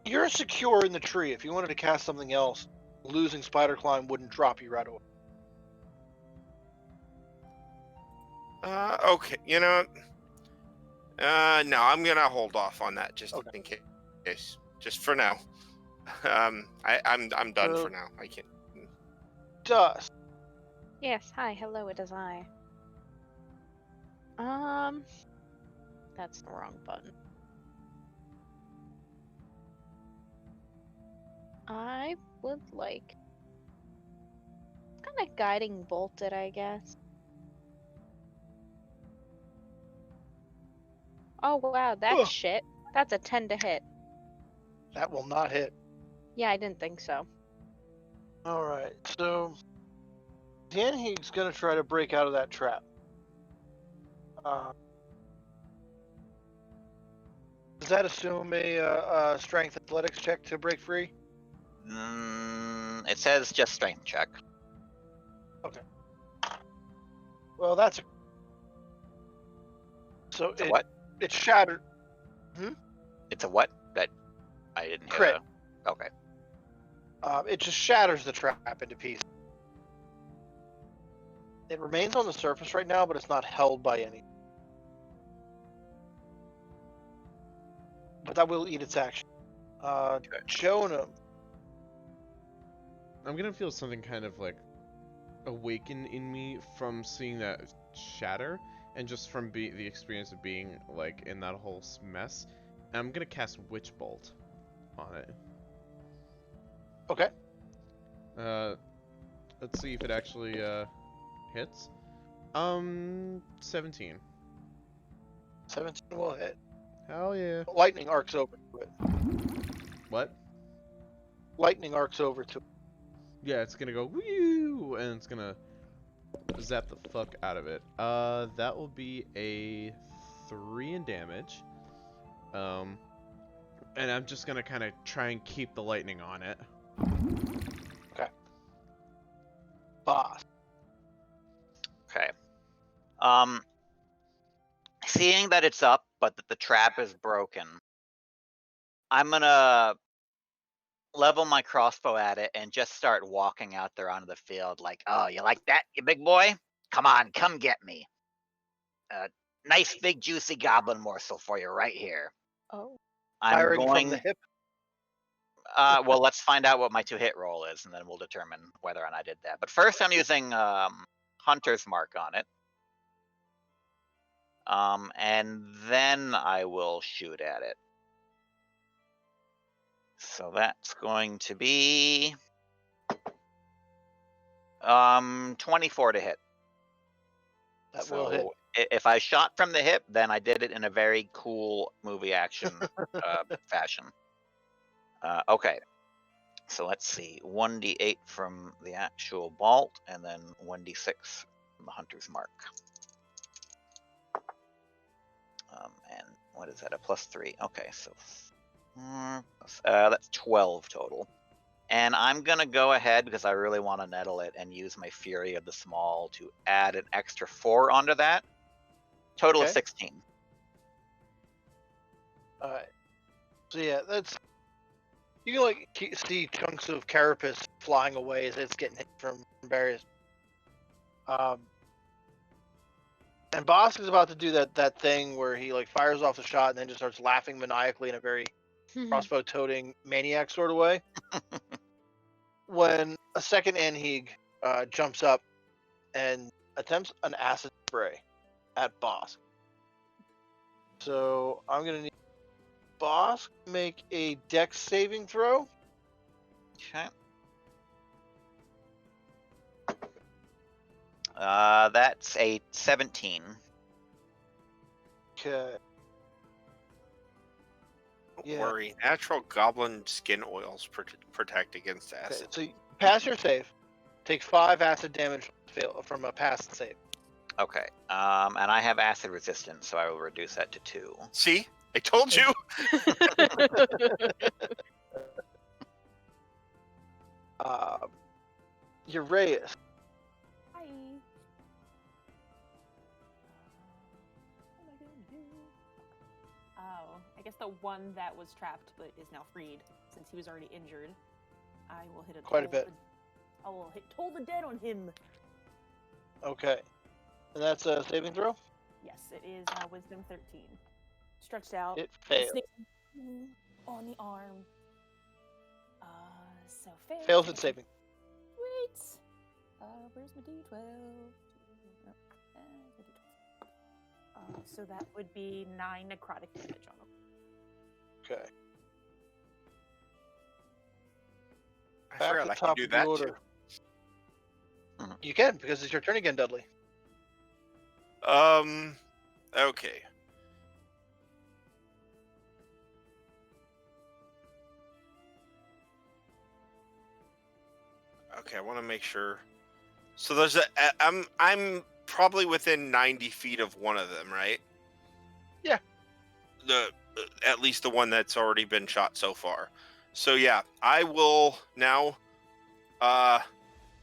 You're secure in the tree. If you wanted to cast something else, losing spider climb wouldn't drop you right away. Okay, no, I'm gonna hold off on that just in case, just for now. I'm done for now. I can't. Dust. Yes, hi, hello, it is I. That's the wrong button. I would like kind of guiding bolted, I guess. Oh wow, that's shit. That's a 10 to hit. That will not hit. Yeah, I didn't think so. All right, so Danhig's gonna try to break out of that trap. Does that assume a strength athletics check to break free? It says just strength check. Okay. Well, that's What? It's shattered. It's a what? That I didn't hear. Crit. Okay. It just shatters the trap into pieces. It remains on the surface right now, but it's not held by any. But that will eat its action. Jonah. I'm gonna feel something kind of like awaken in me from seeing that shatter, and just from the experience of being like in that whole mess. And I'm gonna cast Witch Bolt on it. Okay. Let's see if it actually hits. 17. 17 will hit. Hell yeah. Lightning arcs over to it. What? Lightning arcs over to it. Yeah, it's gonna go woo, and it's gonna zap the fuck out of it. That will be a 3 in damage. And I'm just gonna kind of try and keep the lightning on it. Boss. Okay. Seeing that it's up, but that the trap is broken, I'm gonna level my crossbow at it and just start walking out there onto the field like, oh, you like that, you big boy? Come on, come get me. Nice big juicy goblin morsel for you right here. Oh. I'm Firing going. from the hip. Well, let's find out what my 2-hit roll is, and then we'll determine whether or not I did that. But first, I'm using Hunter's Mark on it. And then I will shoot at it. So that's going to be 24 to hit. That will hit. If I shot from the hip, then I did it in a very cool movie action fashion. Okay. So let's see. 1d8 from the actual bolt, and then 1d6 from the Hunter's Mark. And what is that? A +3. Okay, so that's 12 total. And I'm gonna go ahead because I really want to nettle it and use my Fury of the Small to add an extra 4 onto that. Total of 16. All right. So yeah, that's. You can like see chunks of carapace flying away as it's getting hit from various. And Bosk is about to do that thing where he like fires off the shot and then just starts laughing maniacally in a very crossbow-toting maniac sort of way. When a second Anheg jumps up and attempts an acid spray at Bosk. So I'm gonna need Bosk to make a dex saving throw. Okay. That's a 17. Okay. Don't worry, natural goblin skin oils protect against acid. So you pass your save. Take 5 acid damage from a passed save. Okay. And I have acid resistance, so I will reduce that to 2. See? I told you! Uraeus. Hi. What am I gonna do? Oh, I guess the one that was trapped but is now freed, since he was already injured. I will hit Quite a bit. I will hit Toll the Dead on him. Okay. And that's a saving throw? Yes, it is Wisdom 13. Stretched out. It fails. On the arm. So fails. Fails at saving. Wait. Where's my D12? Nope. So that would be 9 necrotic damage on him. Okay. I Back forgot to I top could do of the that order. too. You can, because it's your turn again, Dudley. Okay. Okay, I want to make sure. So there's I'm probably within 90 feet of one of them, right? Yeah. At least the one that's already been shot so far. So yeah, I will now.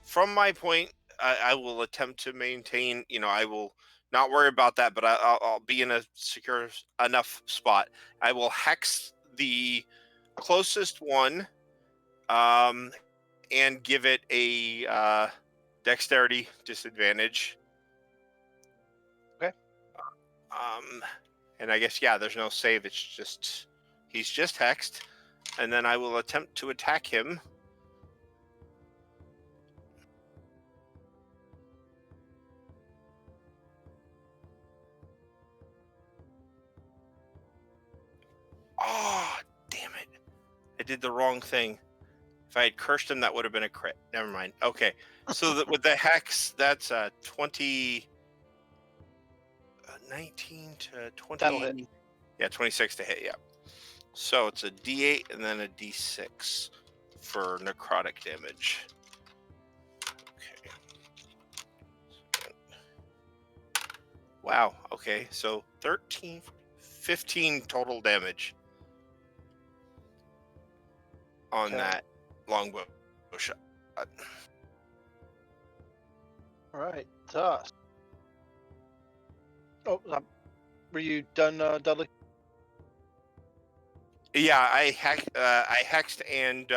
From my point, I will attempt to maintain. I will not worry about that, but I'll be in a secure enough spot. I will hex the closest one, and give it a dexterity disadvantage. Okay. And I guess there's no save. It's just he's just hexed, and then I will attempt to attack him. Oh, damn it. I did the wrong thing. If I had cursed him, that would have been a crit. Never mind. Okay. So that with the hex, that's 20. 19 to 20. That'll hit. Yeah, 26 to hit. Yeah. So it's a D8 and then a D6 for necrotic damage. Okay. Wow. Okay. So 13, 15 total damage on Okay. that longbow shot. All right, Dust. Oh, were you done, Dudley? Yeah, I hexed, and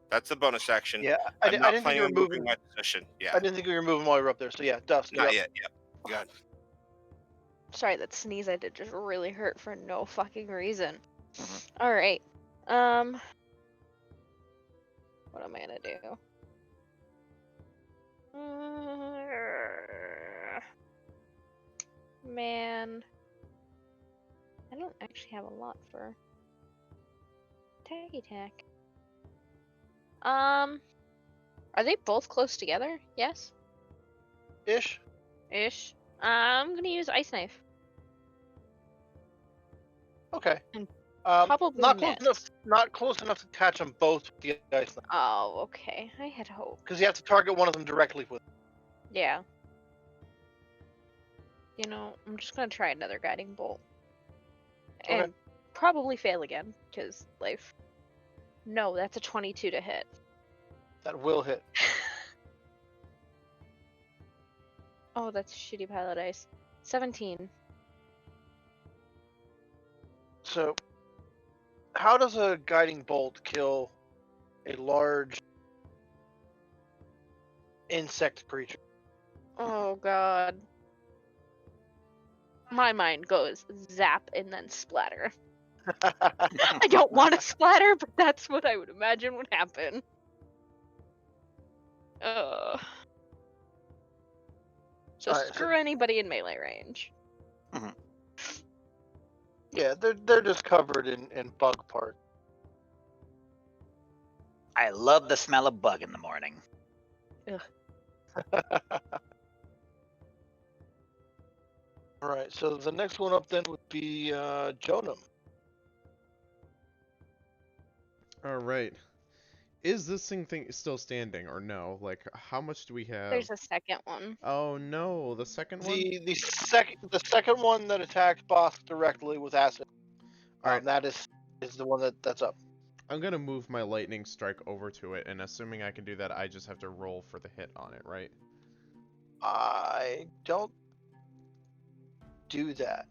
that's the bonus action. Yeah, I'm I not didn't think planning you were on moving moving. my position. Yeah, I didn't think you were moving while you were up there. So yeah, Dust. not yet. Yeah, God. Sorry, that sneeze I did just really hurt for no fucking reason. Mhm. All right. What am I gonna do? Man, I don't actually have a lot for tacky tack. Are they both close together? Yes. Ish. Ish. I'm gonna use ice knife. Okay. And probably Not close miss. enough. Not close enough to catch them both with the ice knife. Oh, okay. I had hope. Because you have to target one of them directly with. Yeah. You know, I'm just gonna try another guiding bolt. Okay. And probably fail again, because life. No, that's a 22 to hit. That will hit. Oh, that's a shitty pile of dice. 17. So, how does a guiding bolt kill a large insect creature? Oh god. My mind goes zap and then splatter. I don't want to splatter, but that's what I would imagine would happen. So Alright, so- screw anybody in melee range. Yeah, they're just covered in bug parts. I love the smell of bug in the morning. Alright, so the next one up then would be Jonam. All right. Is this thing still standing or no? Like, how much do we have? There's a second one. Oh no, the second one. The second one that attacked boss directly with acid. Alright. That is the one that's up. I'm gonna move my lightning strike over to it, and assuming I can do that, I just have to roll for the hit on it, right? I don't do that.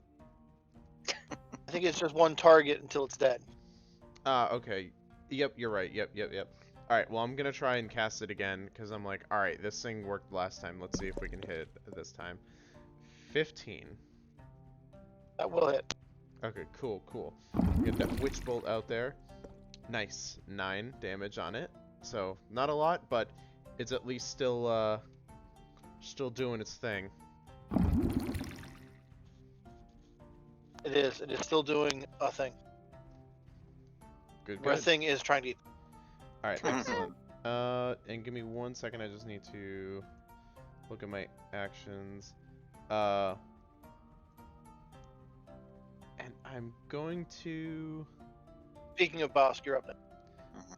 I think it's just one target until it's dead. Okay. Yep, you're right. Yep. Alright, well, I'm gonna try and cast it again, because I'm like, alright, this thing worked last time. Let's see if we can hit it this time. 15. That will hit. Okay, cool. Get that witch bolt out there. Nice. 9 damage on it. So, not a lot, but it's at least still doing its thing. It is. It is still doing a thing. Good. The thing is trying to eat. Alright, excellent. And give me 1 second, I just need to look at my actions. And I'm going to... Speaking of boss, you're up then.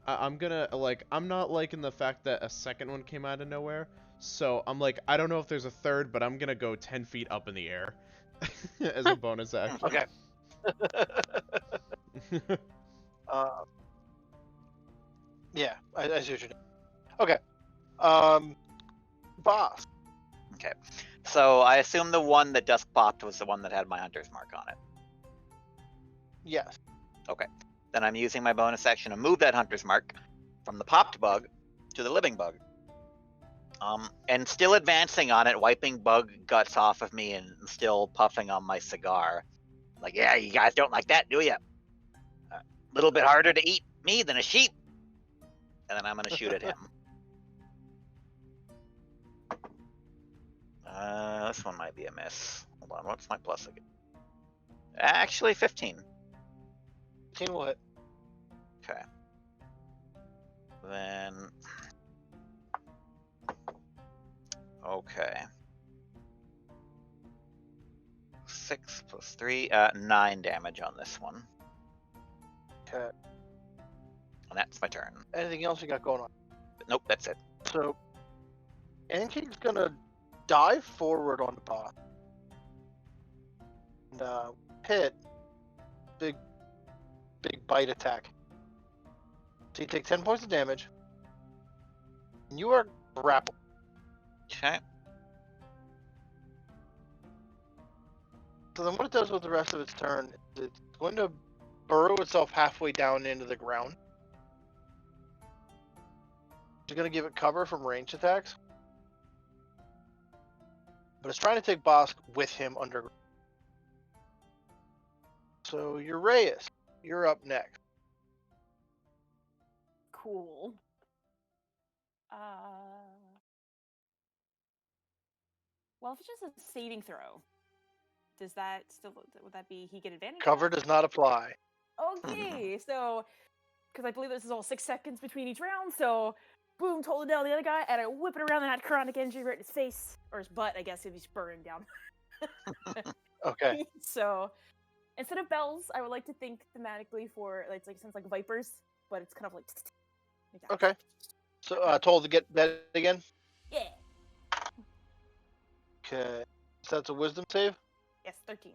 I'm gonna, I'm not liking the fact that a second one came out of nowhere. So, I'm like, I don't know if there's a third, but I'm gonna go 10 feet up in the air. As a bonus action. Okay. Yeah, I see what you're doing. Okay. Boss. Okay. So I assume the one that Dusk popped was the one that had my hunter's mark on it. Yes. Then I'm using my bonus action to move that hunter's mark from the popped bug to the living bug. And still advancing on it, wiping bug guts off of me and still puffing on my cigar. Like, yeah, you guys don't like that, do you? A little bit harder to eat me than a sheep. And then I'm going to shoot at him. This one might be a miss. Hold on, what's my plus again? Actually, 15. 15 will hit. Okay. Then. Okay. 6 plus 3, 9 damage on this one. Okay. And that's my turn. Anything else you got going on? Nope, that's it. So, Anke's gonna dive forward on the boss and hit big bite attack. So you take 10 points of damage. And you are grappled. Okay. So then what it does with the rest of its turn is it's going to burrow itself halfway down into the ground. It's going to give it cover from ranged attacks. But it's trying to take Bosk with him underground. So Uraeus, you're up next. Cool. Well, if it's just a saving throw, does that still would that be he get advantage? Cover on that? does not apply. Okay, so because I believe this is all 6 seconds between each round, so boom, totally down the other guy, and I whip it around and had chronic injury right in his face or his butt, I guess, if he's burning down. Okay. So instead of bells, I would like to think thematically for it's like sounds like vipers, but it's kind of like that. Okay. So told to get that again. Yeah. Okay. So that's a wisdom save. Yes, 13.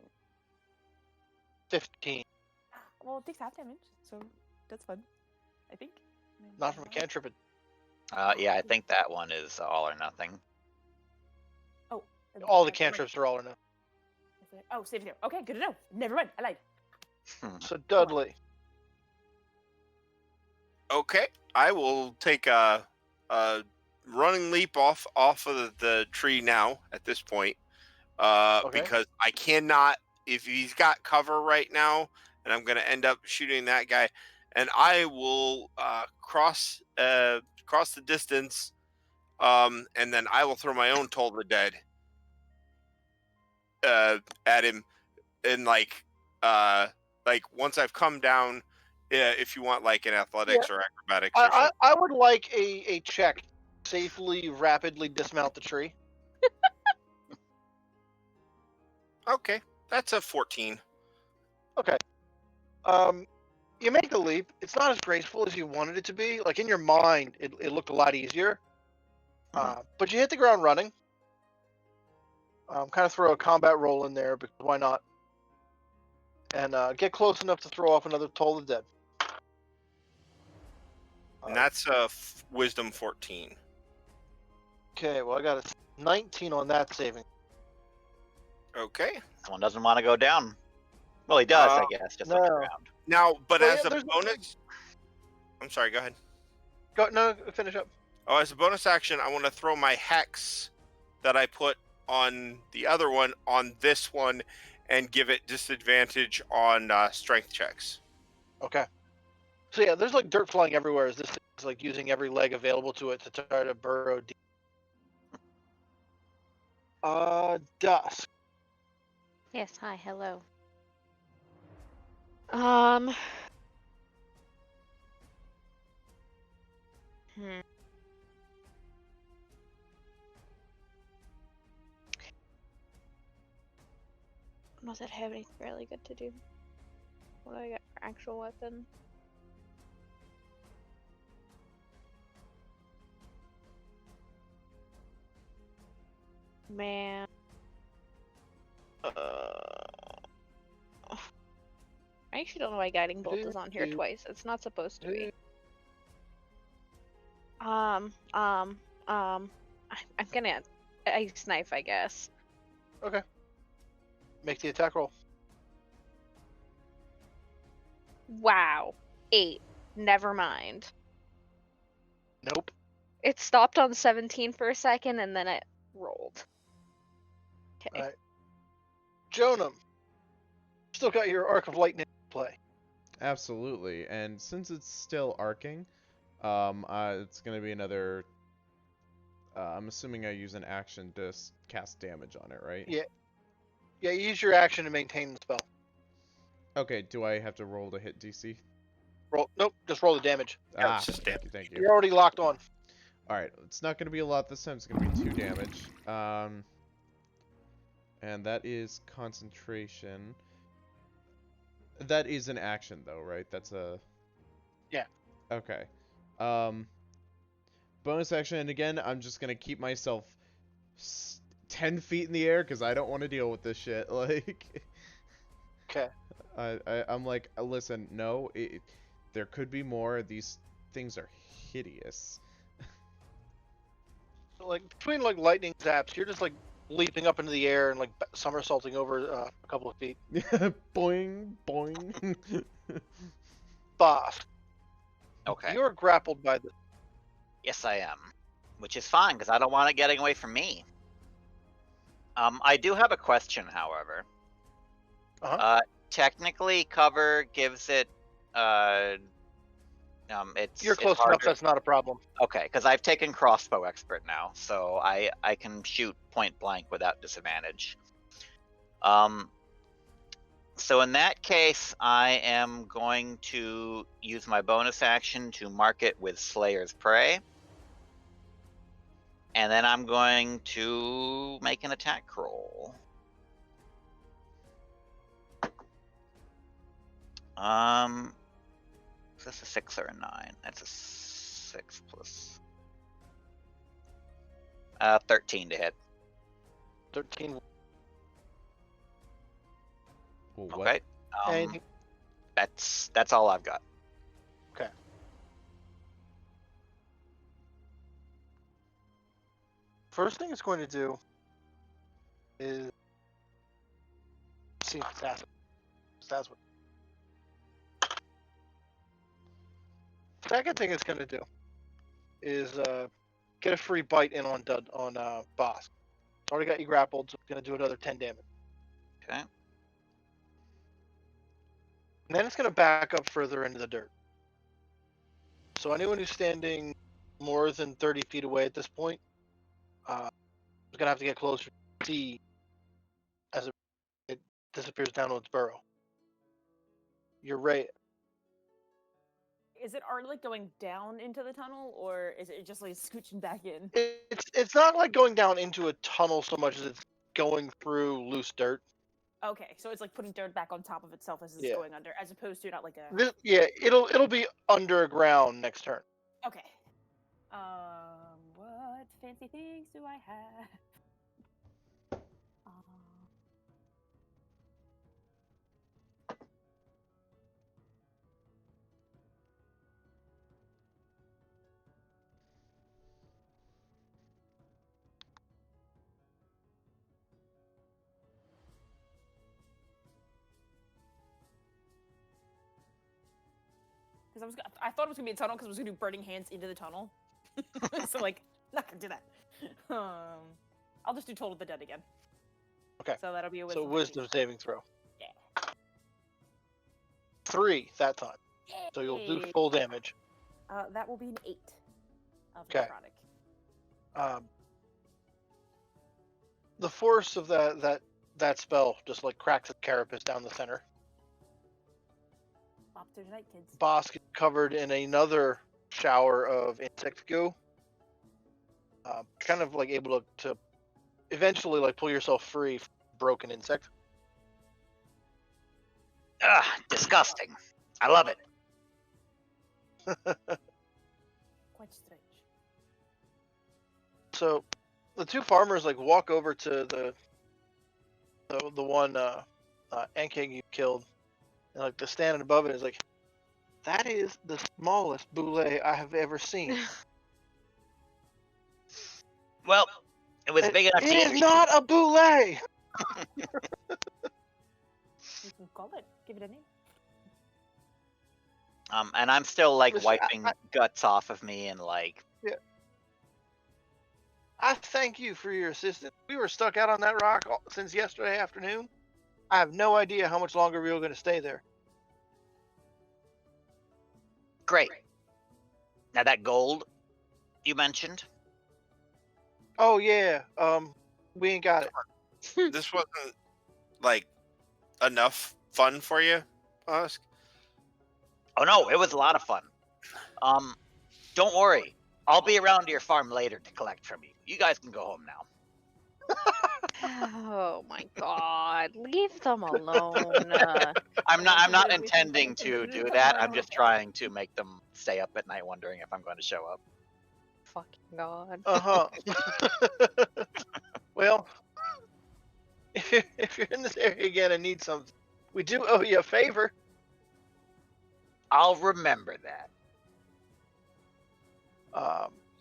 15. Well, it takes half damage, so that's fun. I think. Not from a cantrip. Yeah, I think that one is all or nothing. Oh. All the cantrips are all or nothing. Oh, save it. Okay, good to know. Never mind. I lied. So Dudley. Okay, I will take a running leap off of the tree now at this point, Okay. because I cannot. If he's got cover right now, and I'm going to end up shooting that guy, and I will cross the distance, and then I will throw my own Toll the Dead at him, and like once I've come down. If you want like an athletics or acrobatics or something. I would like a check. Safely, rapidly dismount the tree. Okay, that's a 14. Okay. You make the leap. It's not as graceful as you wanted it to be. Like in your mind, it looked a lot easier. But you hit the ground running. Kind of throw a combat roll in there, because why not? And get close enough to throw off another Toll the Dead. And that's a wisdom 14. Okay, well I got a 19 on that saving. Okay. Someone doesn't want to go down. Well, he does, I guess, just on the no. ground. Now, but Well, as yeah, a there's- bonus, I'm sorry. Go ahead. No, finish up. Oh, as a bonus action, I want to throw my hex that I put on the other one on this one, and give it disadvantage on strength checks. Okay. So yeah, there's like dirt flying everywhere as this thing's like using every leg available to it to try to burrow deep. Dusk. Yes, hi, hello. Not that I have anything really good to do. What do I got for actual weapon? Man. I actually don't know why Guiding Bolt is on here twice. It's not supposed to be. I'm gonna Ice Knife, I guess. Okay. Make the attack roll. Wow. 8. Never mind. Nope. It stopped on 17 for a second and then it rolled. Okay. Alright. Jonam. Still got your Arc of Lightning to play. Absolutely, and since it's still arcing, it's gonna be another. I'm assuming I use an action to cast damage on it, right? Yeah. Yeah, use your action to maintain the spell. Okay. Do I have to roll to hit DC? Nope, just roll the damage. Yeah, it's just Thank you. You're already locked on. Alright, it's not going to be a lot this time. It's going to be 2 damage. And that is concentration. That is an action, though, right? That's a... Yeah. Okay. Bonus action, and again, I'm just going to keep myself 10 feet in the air, because I don't want to deal with this shit. Like... Okay. I'm like, listen, no, there could be more. These things are hideous. Like between like lightning zaps, you're just like leaping up into the air and like somersaulting over a couple of feet. Boing, boing. Boss, Okay. you're grappled by the. Yes, I am. Which is fine, because I don't want it getting away from me. I do have a question, however. Technically, cover gives it. You're close harder. enough. That's not a problem. Okay, because I've taken crossbow expert now, so I can shoot point blank without disadvantage. So in that case, I am going to use my bonus action to mark it with Slayer's Prey. And then I'm going to make an attack roll. Is this a 6 or a 9? That's a 6 plus 13 to hit. 13. Well, what? Okay. And That's all I've got. okay. First thing it's going to do is see if that's what. Second thing it's going to do is get a free bite in on boss. It's already got you grappled, so it's going to do another 10 damage. Okay. And then it's going to back up further into the dirt. So anyone who's standing more than 30 feet away at this point is going to have to get closer to see as it disappears down to its burrow. You're right. Is it already going down into the tunnel, or is it just like scooching back in? It's not like going down into a tunnel so much as it's going through loose dirt. Okay, so it's like putting dirt back on top of itself as it's Yeah. going under, as opposed to not like a. It'll be underground next turn. Okay. What fancy things do I have? Because I thought it was gonna be a tunnel because I was gonna do burning hands into the tunnel. So like, not gonna do that. I'll just do total the dead again. Okay. So that'll be a So wisdom. wisdom saving throw. Yeah. 3 that time. So you'll do full damage. That will be an 8 of Okay. necrotic. The force of that spell just like cracks a carapace down the center. Up through the night, kids. Boss gets covered in another shower of insect goo. Kind of like able to eventually like pull yourself free from broken insect. Disgusting. I love it. Quite strange. So the two farmers like walk over to the one Ankeg you killed, and like they're standing above it is like, that is the smallest boulet I have ever seen. Well, it was big enough It to is not a boulet. You can call it. Give it a name. And I'm still like Listen, wiping guts off of me and like. I thank you for your assistance. We were stuck out on that rock since yesterday afternoon. I have no idea how much longer we were going to stay there. Great. Now that gold you mentioned. Oh yeah, we ain't got it. This wasn't like enough fun for you, Husk? Oh no, it was a lot of fun. Don't worry. I'll be around to your farm later to collect from you. You guys can go home now. Oh my god, leave them alone. I'm not Wait, intending to do that. I'm just trying to make them stay up at night wondering if I'm going to show up. Fucking god. Uh huh. Well, if you're in this area again and need something, we do owe you a favor. I'll remember that.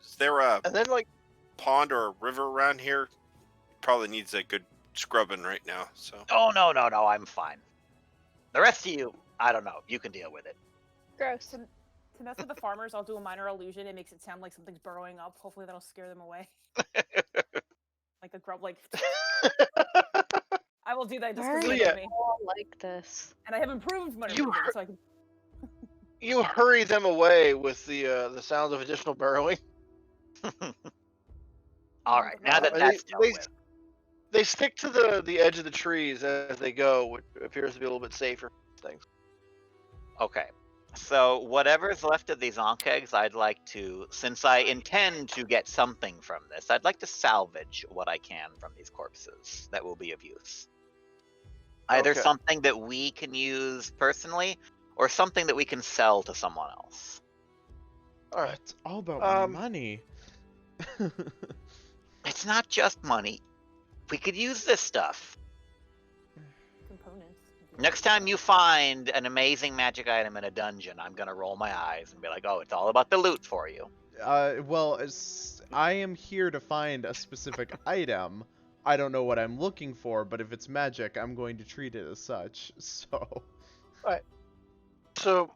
Is there a And then like, pond or a river around here? Probably needs a good scrubbing right now. So Oh no, I'm fine. The rest of you, I don't know. You can deal with it. Gross. To mess with the farmers, I'll do a minor illusion. It makes it sound like something's burrowing up. Hopefully that'll scare them away. Like a grub, like. I will do that just because Why they are know you me. all like this? And I have improved my You illusion, heard- so I can. you hurry them away with the sounds of additional burrowing. All right, now that They- that's dealt they- with. They stick to the edge of the trees as they go, which appears to be a little bit safer for things. Okay. So whatever's left of these Ankh eggs, I'd like to, since I intend to get something from this, I'd like to salvage what I can from these corpses that will be of use. Either Okay. something that we can use personally, or something that we can sell to someone else. All right. It's all about money. It's not just money. We could use this stuff. Components. Next time you find an amazing magic item in a dungeon, I'm gonna roll my eyes and be like, "Oh, it's all about the loot for you." Well, I am here to find a specific item. I don't know what I'm looking for, but if it's magic, I'm going to treat it as such. So. So,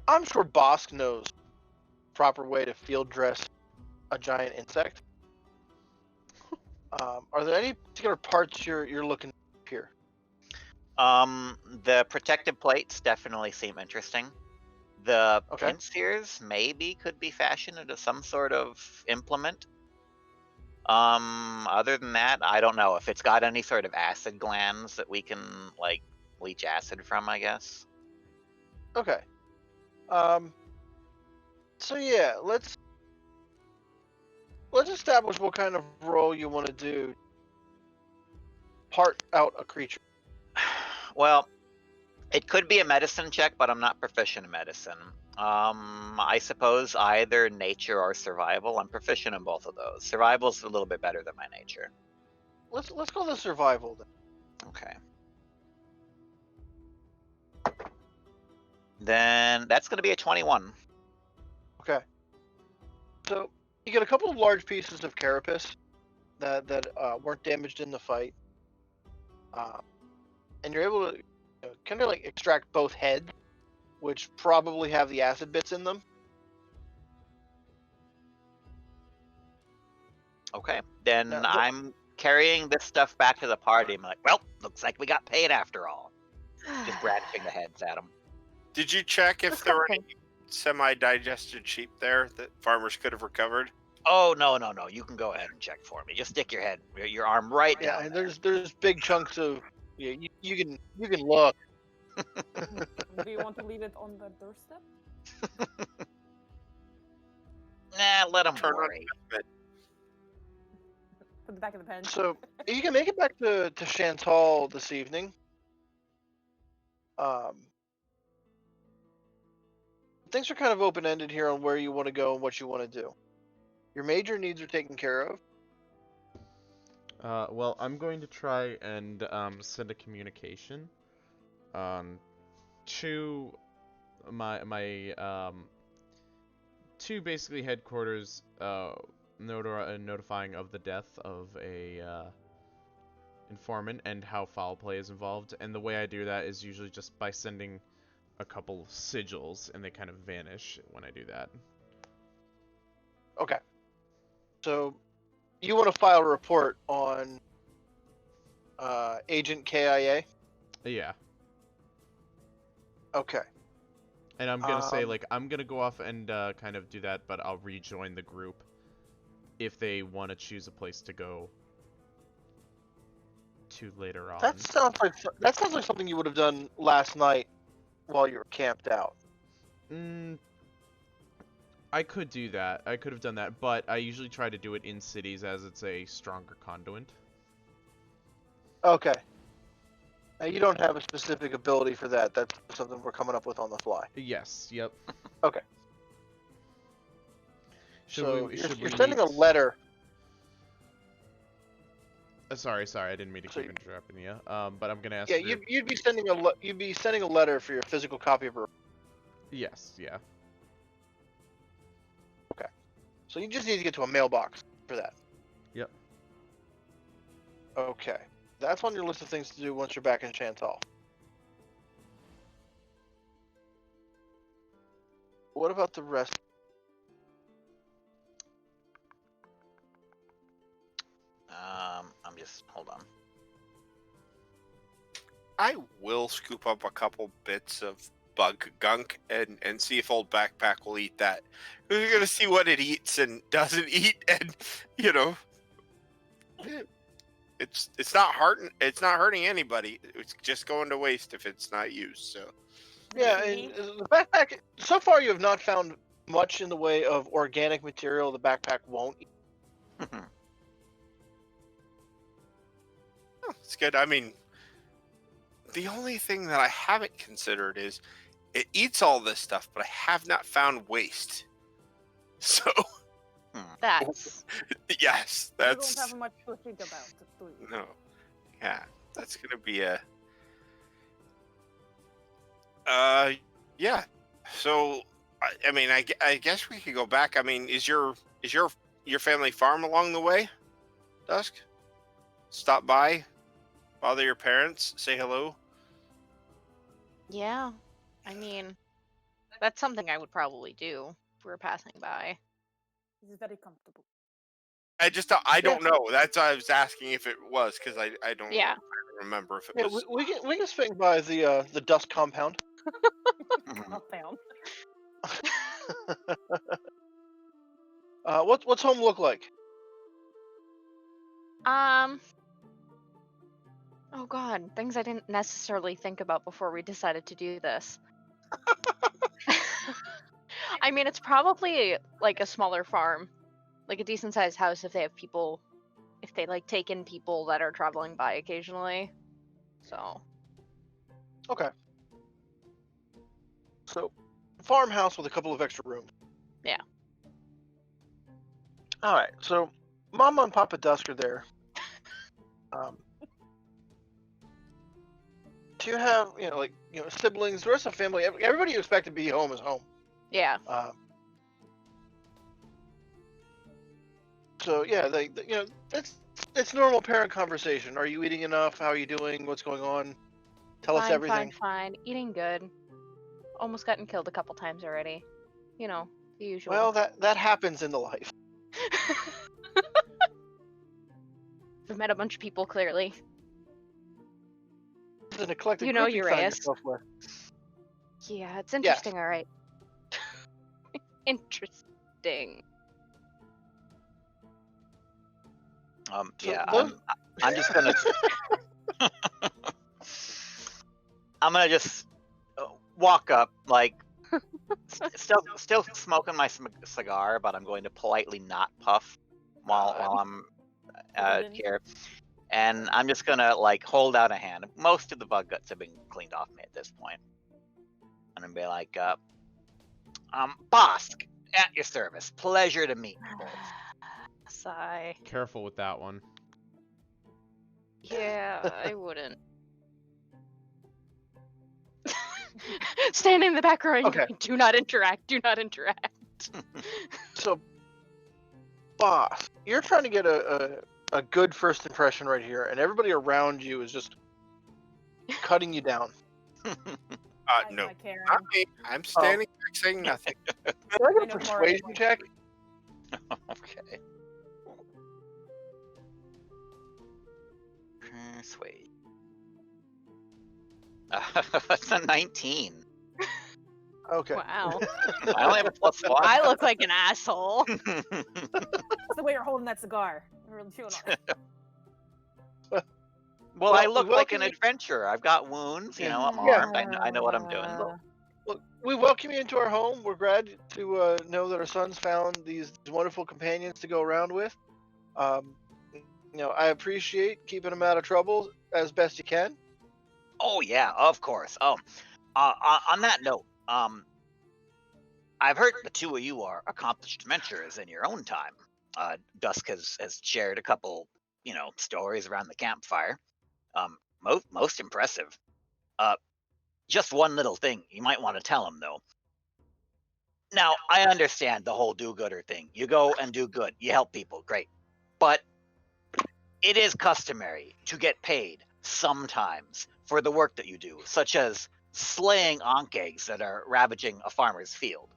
I'm sure Bosk knows the proper way to field dress a giant insect. Are there any particular parts you're looking here? The protective plates definitely seem interesting. The Okay. pincers maybe could be fashioned into some sort of implement. Other than that, I don't know if it's got any sort of acid glands that we can like leach acid from, I guess. Okay. So yeah, let's establish what kind of role you want to do. Part out a creature. Well, it could be a medicine check, but I'm not proficient in medicine. I suppose either nature or survival. I'm proficient in both of those. Survival's a little bit better than my nature. Let's go the survival then. Okay. Then that's going to be a 21. Okay. So you get a couple of large pieces of carapace that weren't damaged in the fight, and you're able to kind of like extract both heads, which probably have the acid bits in them. Okay. Then Now, I'm carrying this stuff back to the party. I'm like, well, looks like we got paid after all. Just brandishing the heads at them. did you check if Just there were something. any semi-digested sheep there that farmers could have recovered? Oh, no. You can go ahead and check for me. Just stick your head, your arm right Yeah, down and there. there's big chunks of you can look. Do you want to leave it on the doorstep? Nah, let them Turn on worry. Put the back of the pen. So you can make it back to Shantal this evening. Things are kind of open ended here on where you want to go and what you want to do. Your major needs are taken care of. Well, I'm going to try and send a communication to my to basically headquarters notifying of the death of a informant and how foul play is involved. And the way I do that is usually just by sending a couple sigils, and they kind of vanish when I do that. Okay. So you want to file a report on Agent KIA? Yeah. Okay. And I'm gonna say, Um, like, I'm gonna go off and kind of do that, but I'll rejoin the group if they want to choose a place to go to later on. That sounds like something you would have done last night while you were camped out. I could do that. I could have done that, but I usually try to do it in cities as it's a stronger conduit. Okay. Now, you don't have a specific ability for that. That's something we're coming up with on the fly. Yes. Yep. Okay. Should You're we sending a meet- letter. Sorry, I didn't mean to So keep interrupting you. But I'm gonna ask. Yeah, the group- you'd be sending a letter for your physical copy of her. Yes. Yeah. So you just need to get to a mailbox for that. Yep. Okay. That's on your list of things to do once you're back in Shantal. What about the rest? I'm just hold on. I will scoop up a couple bits of bug gunk and see if old backpack will eat that. We're gonna see what it eats and doesn't eat, and you know, it's not hurting anybody. It's just going to waste if it's not used. So Yeah, and the backpack. So far, you have not found much in the way of organic material the backpack won't eat. oh, it's good. I mean, the only thing that I haven't considered is it eats all this stuff, but I have not found waste. So That's yes, You that's don't have much to think about. no, yeah, that's gonna be a. Yeah. So, I mean, I guess we could go back. I mean, is your family farm along the way? Dusk. Stop by, bother your parents, say hello. yeah. I mean, that's something I would probably do if we were passing by. This is very comfortable. I don't know. That's why I was asking if it was because I don't Yeah. I don't remember if it Yeah, was. we can swing by the dust compound. Compound. What's home look like? Oh god, things I didn't necessarily think about before we decided to do this. I mean, it's probably like a smaller farm, like a decent sized house if they have people, if they like take in people that are traveling by occasionally. So, Okay. So, farmhouse with a couple of extra rooms. Yeah. All right. So, Mama and Papa Dusk are there. Do you have siblings, the rest of the family? Everybody you expect to be home is home. yeah. So yeah, it's normal parent conversation. Are you eating enough? How are you doing? What's going on? Tell us everything. Fine. Eating good. Almost gotten killed a couple times already. You know, the usual. Well, that happens in the life. I've met a bunch of people, clearly. It's an eclectic You know group you find Urias. yourself with. Yeah, it's interesting, alright. Interesting. So Yeah, those- I'm just gonna. I'm gonna just walk up, like, still smoking my cigar, but I'm going to politely not puff while I'm Forbidden. here, and I'm just gonna like hold out a hand. Most of the bug guts have been cleaned off me at this point, and I'm be like, Bosk, at your service. Pleasure to meet you both. Sigh. Careful with that one. Yeah, I wouldn't. Stand in the back row and Okay. do not interact. Do not interact. So, boss, you're trying to get a good first impression right here, and everybody around you is just cutting you down. No, Not caring. not me. I'm standing back saying nothing. Can I I get a know more persuasion anyway. check? Okay. Persuade. That's a 19. Okay. Wow. I only have a +1. I look like an asshole. That's the way you're holding that cigar. You're really chewing on it. Well, Well, I we look like an welcome you. adventurer. I've got wounds. You know, I'm Yeah. armed. I know what I'm doing. Well, we welcome you into our home. We're glad to know that our sons found these wonderful companions to go around with. I appreciate keeping them out of trouble as best you can. Oh yeah, of course. On that note, I've heard the two of you are accomplished adventurers in your own time. Dusk has shared a couple, stories around the campfire. Most impressive. Uh, just one little thing you might want to tell him though. Now, I understand the whole do-gooder thing. You go and do good. You help people, great. But it is customary to get paid sometimes for the work that you do, such as slaying onkegs that are ravaging a farmer's field.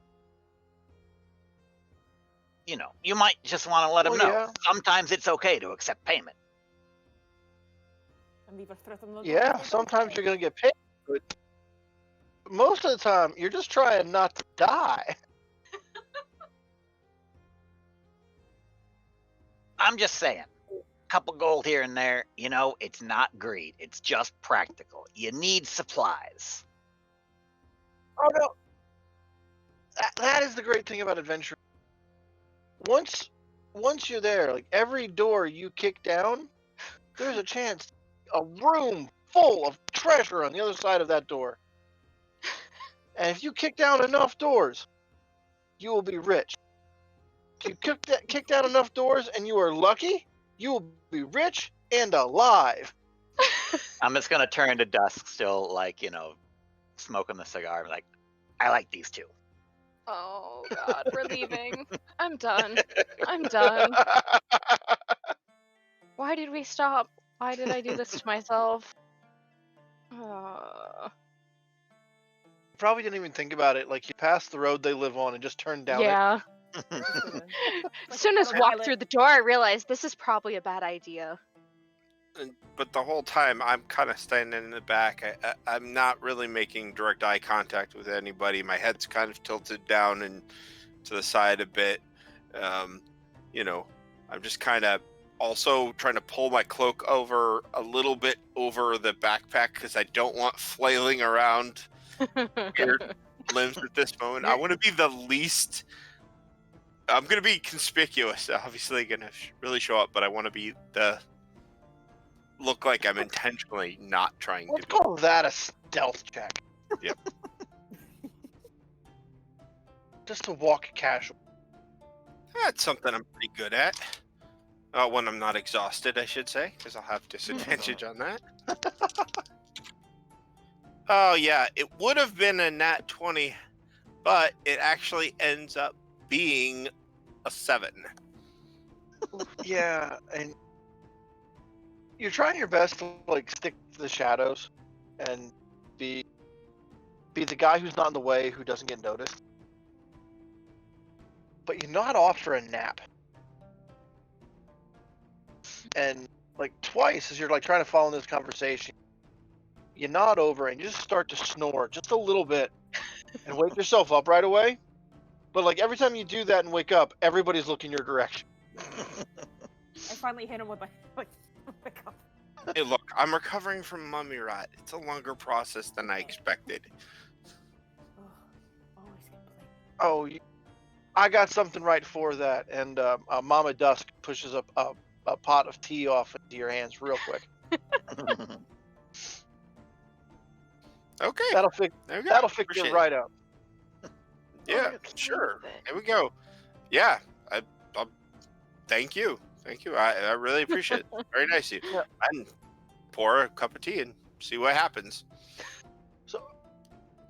You might just want to let him Well, know. yeah. Sometimes it's okay to accept payment. Yeah, sometimes you're going to get paid, but most of the time, you're just trying not to die. I'm just saying, couple gold here and there, it's not greed. It's just practical. You need supplies. Oh, no. That is the great thing about adventure. Once you're there, like every door you kick down, there's a chance a room full of treasure on the other side of that door. And if you kick down enough doors, you will be rich. If you kick down enough doors and you are lucky, you will be rich and alive. I'm just gonna turn to Dusk, still smoking the cigar. Like, I like these two. Oh God, we're leaving. I'm done. I'm done. Why did we stop? Why did I do this to myself? Probably didn't even think about it. Like you passed the road they live on and just turned down it. Yeah. As soon as walked through the door, I realized this is probably a bad idea. But the whole time, I'm kind of standing in the back. I'm not really making direct eye contact with anybody. My head's kind of tilted down and to the side a bit. I'm just kind of also trying to pull my cloak over a little bit over the backpack because I don't want flailing around your limbs at this moment. I want to be the least. I'm going to be conspicuous. Obviously, going to really show up, but I want to be look like I'm intentionally not trying Let's to be. call that a stealth check. Yep. Just to walk casual. That's something I'm pretty good at. When I'm not exhausted, I should say, because I'll have disadvantage on that. Oh, yeah, it would have been a nat 20, but it actually ends up being a 7. Yeah, and you're trying your best to stick to the shadows and be the guy who's not in the way, who doesn't get noticed. But you're not off for a nap. And twice as you're trying to follow this conversation, you nod over and you just start to snore just a little bit and wake yourself up right away. But every time you do that and wake up, everybody's looking your direction. I finally hit him with my cup. Hey, look, I'm recovering from mummy rot. It's a longer process than I expected. Oh, I got something right for that. And Mama Dusk pushes up a pot of tea off into your hands real quick. Okay. That'll fix Appreciate you right up. Yeah, sure. There we go. Yeah, I'll thank you. I really appreciate it. Very nice of you. Yeah. And pour a cup of tea and see what happens. So,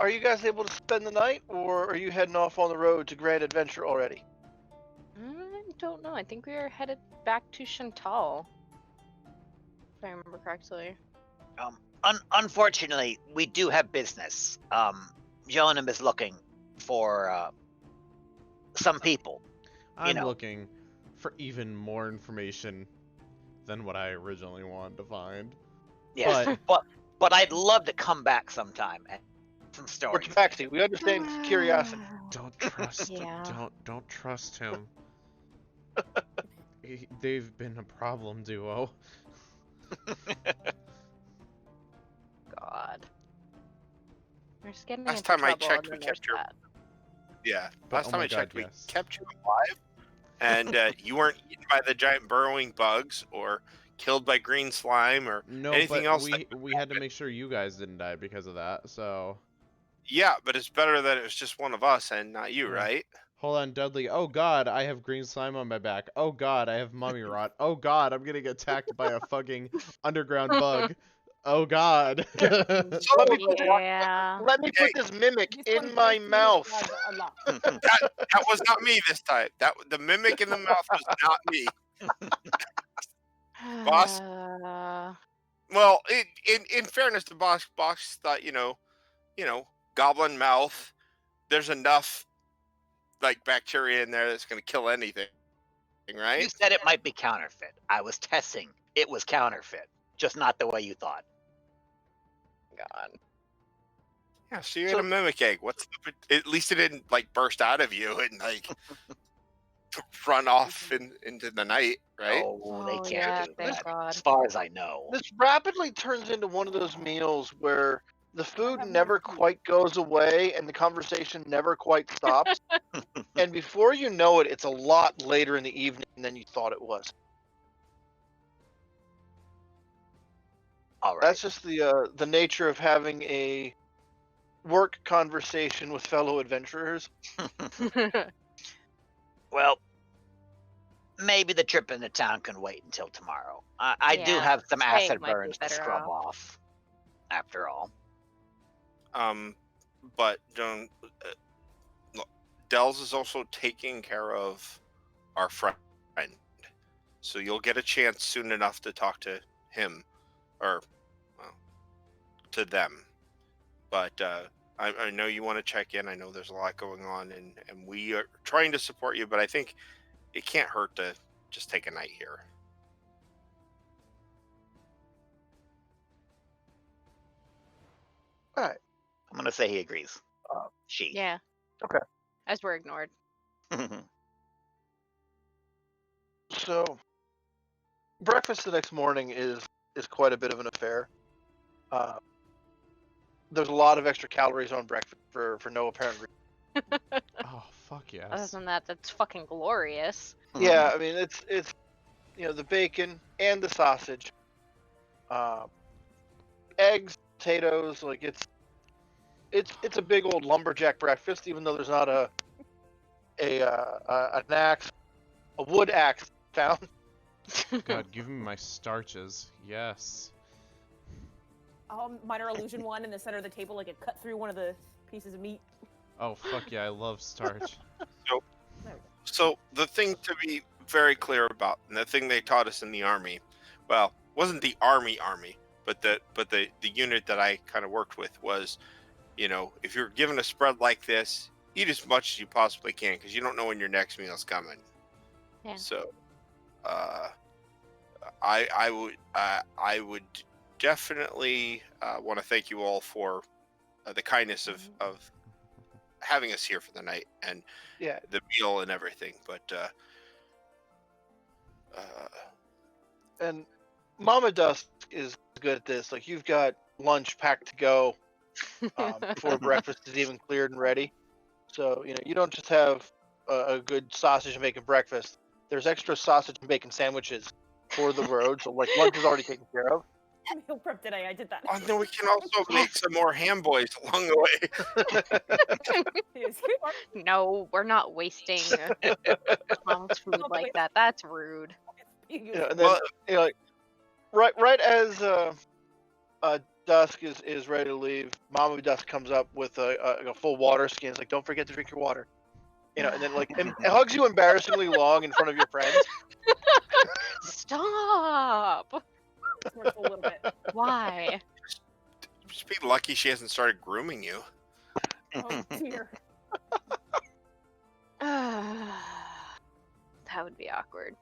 are you guys able to spend the night, or are you heading off on the road to Grand Adventure already? I don't know. I think we are headed back to Shantal, if I remember correctly. Unfortunately, we do have business. Joanum is looking for some people. I'm looking for even more information than what I originally wanted to find. Yes, but I'd love to come back sometime and some stories. What's back to? We understand curiosity. Don't trust. Yeah. Don't trust him. They've been a problem duo. God. We're just getting Last into time I trouble, checked, and we then there's kept your that. yeah. But, Last oh time my I checked, God, we yes. kept you alive, and you weren't eaten by the giant burrowing bugs or killed by green slime or No, anything but else. we had to make sure you guys didn't die because of that. So Yeah, but it's better that it was just one of us and not you, yeah. right? Hold on, Dudley. Oh God, I have green slime on my back. Oh God, I have mummy rot. Oh God, I'm getting attacked by a fucking underground bug. Oh God. So Let me put Yeah. let me put this mimic This in one my has mouth. flags unlocked. that was not me this time. The mimic in the mouth was not me, boss. Well, in fairness, the boss thought goblin mouth. There's enough like bacteria in there that's gonna kill anything, You right? said it might be counterfeit. I was testing. It was counterfeit, just not the way you thought. God. Yeah, so you had So- a mimic egg. At least it didn't like burst out of you and like run off into the night, right? Oh, they Oh, can't yeah, do thank that. God. As far as I know. This rapidly turns into one of those meals where the food have never more food. quite goes away and the conversation never quite stops. And before you know it, it's a lot later in the evening than you thought it was. All right. That's just the nature of having a work conversation with fellow adventurers. Well, maybe the trip into town can wait until tomorrow. I do Yeah, have some staying acid might be burns to better scrub off. After all. But don't. Look, Dells is also taking care of our friend, so you'll get a chance soon enough to talk to him, or well, to them. But I know you want to check in. I know there's a lot going on, and we are trying to support you. But I think it can't hurt to just take a night here. All right. I'm gonna say he agrees. She. Yeah. Okay. As we're ignored. So breakfast the next morning is quite a bit of an affair. There's a lot of extra calories on breakfast for no apparent reason. Oh fuck Other yes. than that, that's fucking glorious. Yeah, I mean it's the bacon and the sausage, eggs, potatoes. Like it's a big old lumberjack breakfast. Even though there's not an axe, a wood axe found. God, give me my starches. Yes. Minor illusion one in the center of the table, like it cut through one of the pieces of meat. Oh fuck yeah, I love starch. There we go. So the thing to be very clear about, and the thing they taught us in the army, well, wasn't the army, but the unit that I kind of worked with was, if you're given a spread like this, eat as much as you possibly can because you don't know when your next meal's coming. Yeah. So, I would definitely want to thank you all for the kindness of having us here for the night and Yeah, the meal and everything. But and Mama Dusk is good at this. Like you've got lunch packed to go before breakfast is even cleared and ready. So you don't just have a good sausage and bacon breakfast. There's extra sausage and bacon sandwiches for the road. So like lunch is already taken care of. Meal prep today. I did that. oh no, we can also make some more ham boys along the way. Yes. No, we're not wasting mom's food like that. That's rude. And then like right as Dusk is ready to leave, Mama Dusk comes up with a full water skin. It's like, don't forget to drink your water. And then and hugs you embarrassingly long in front of your friends. Stop! Smirks a little bit. Why? Just be lucky she hasn't started grooming you. Oh dear. That would be awkward.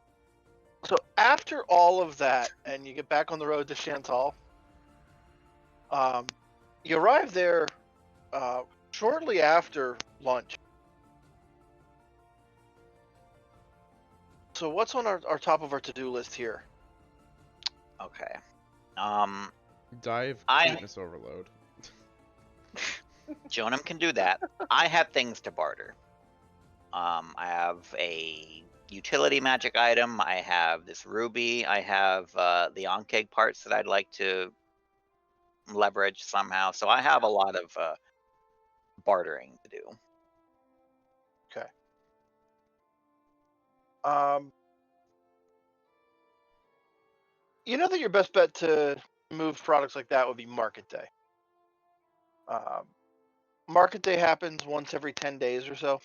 So after all of that, and you get back on the road to Shantal, you arrive there shortly after lunch. So what's on our top of our to-do list here? Okay. Dive I- cuteness overload. Jonam can do that. I have things to barter. I have a utility magic item. I have this ruby. I have the Onkeg parts that I'd like to leverage somehow. So I have a lot of bartering to do. Okay. You know that your best bet to move products like that would be market day. Market day happens once every 10 days or so.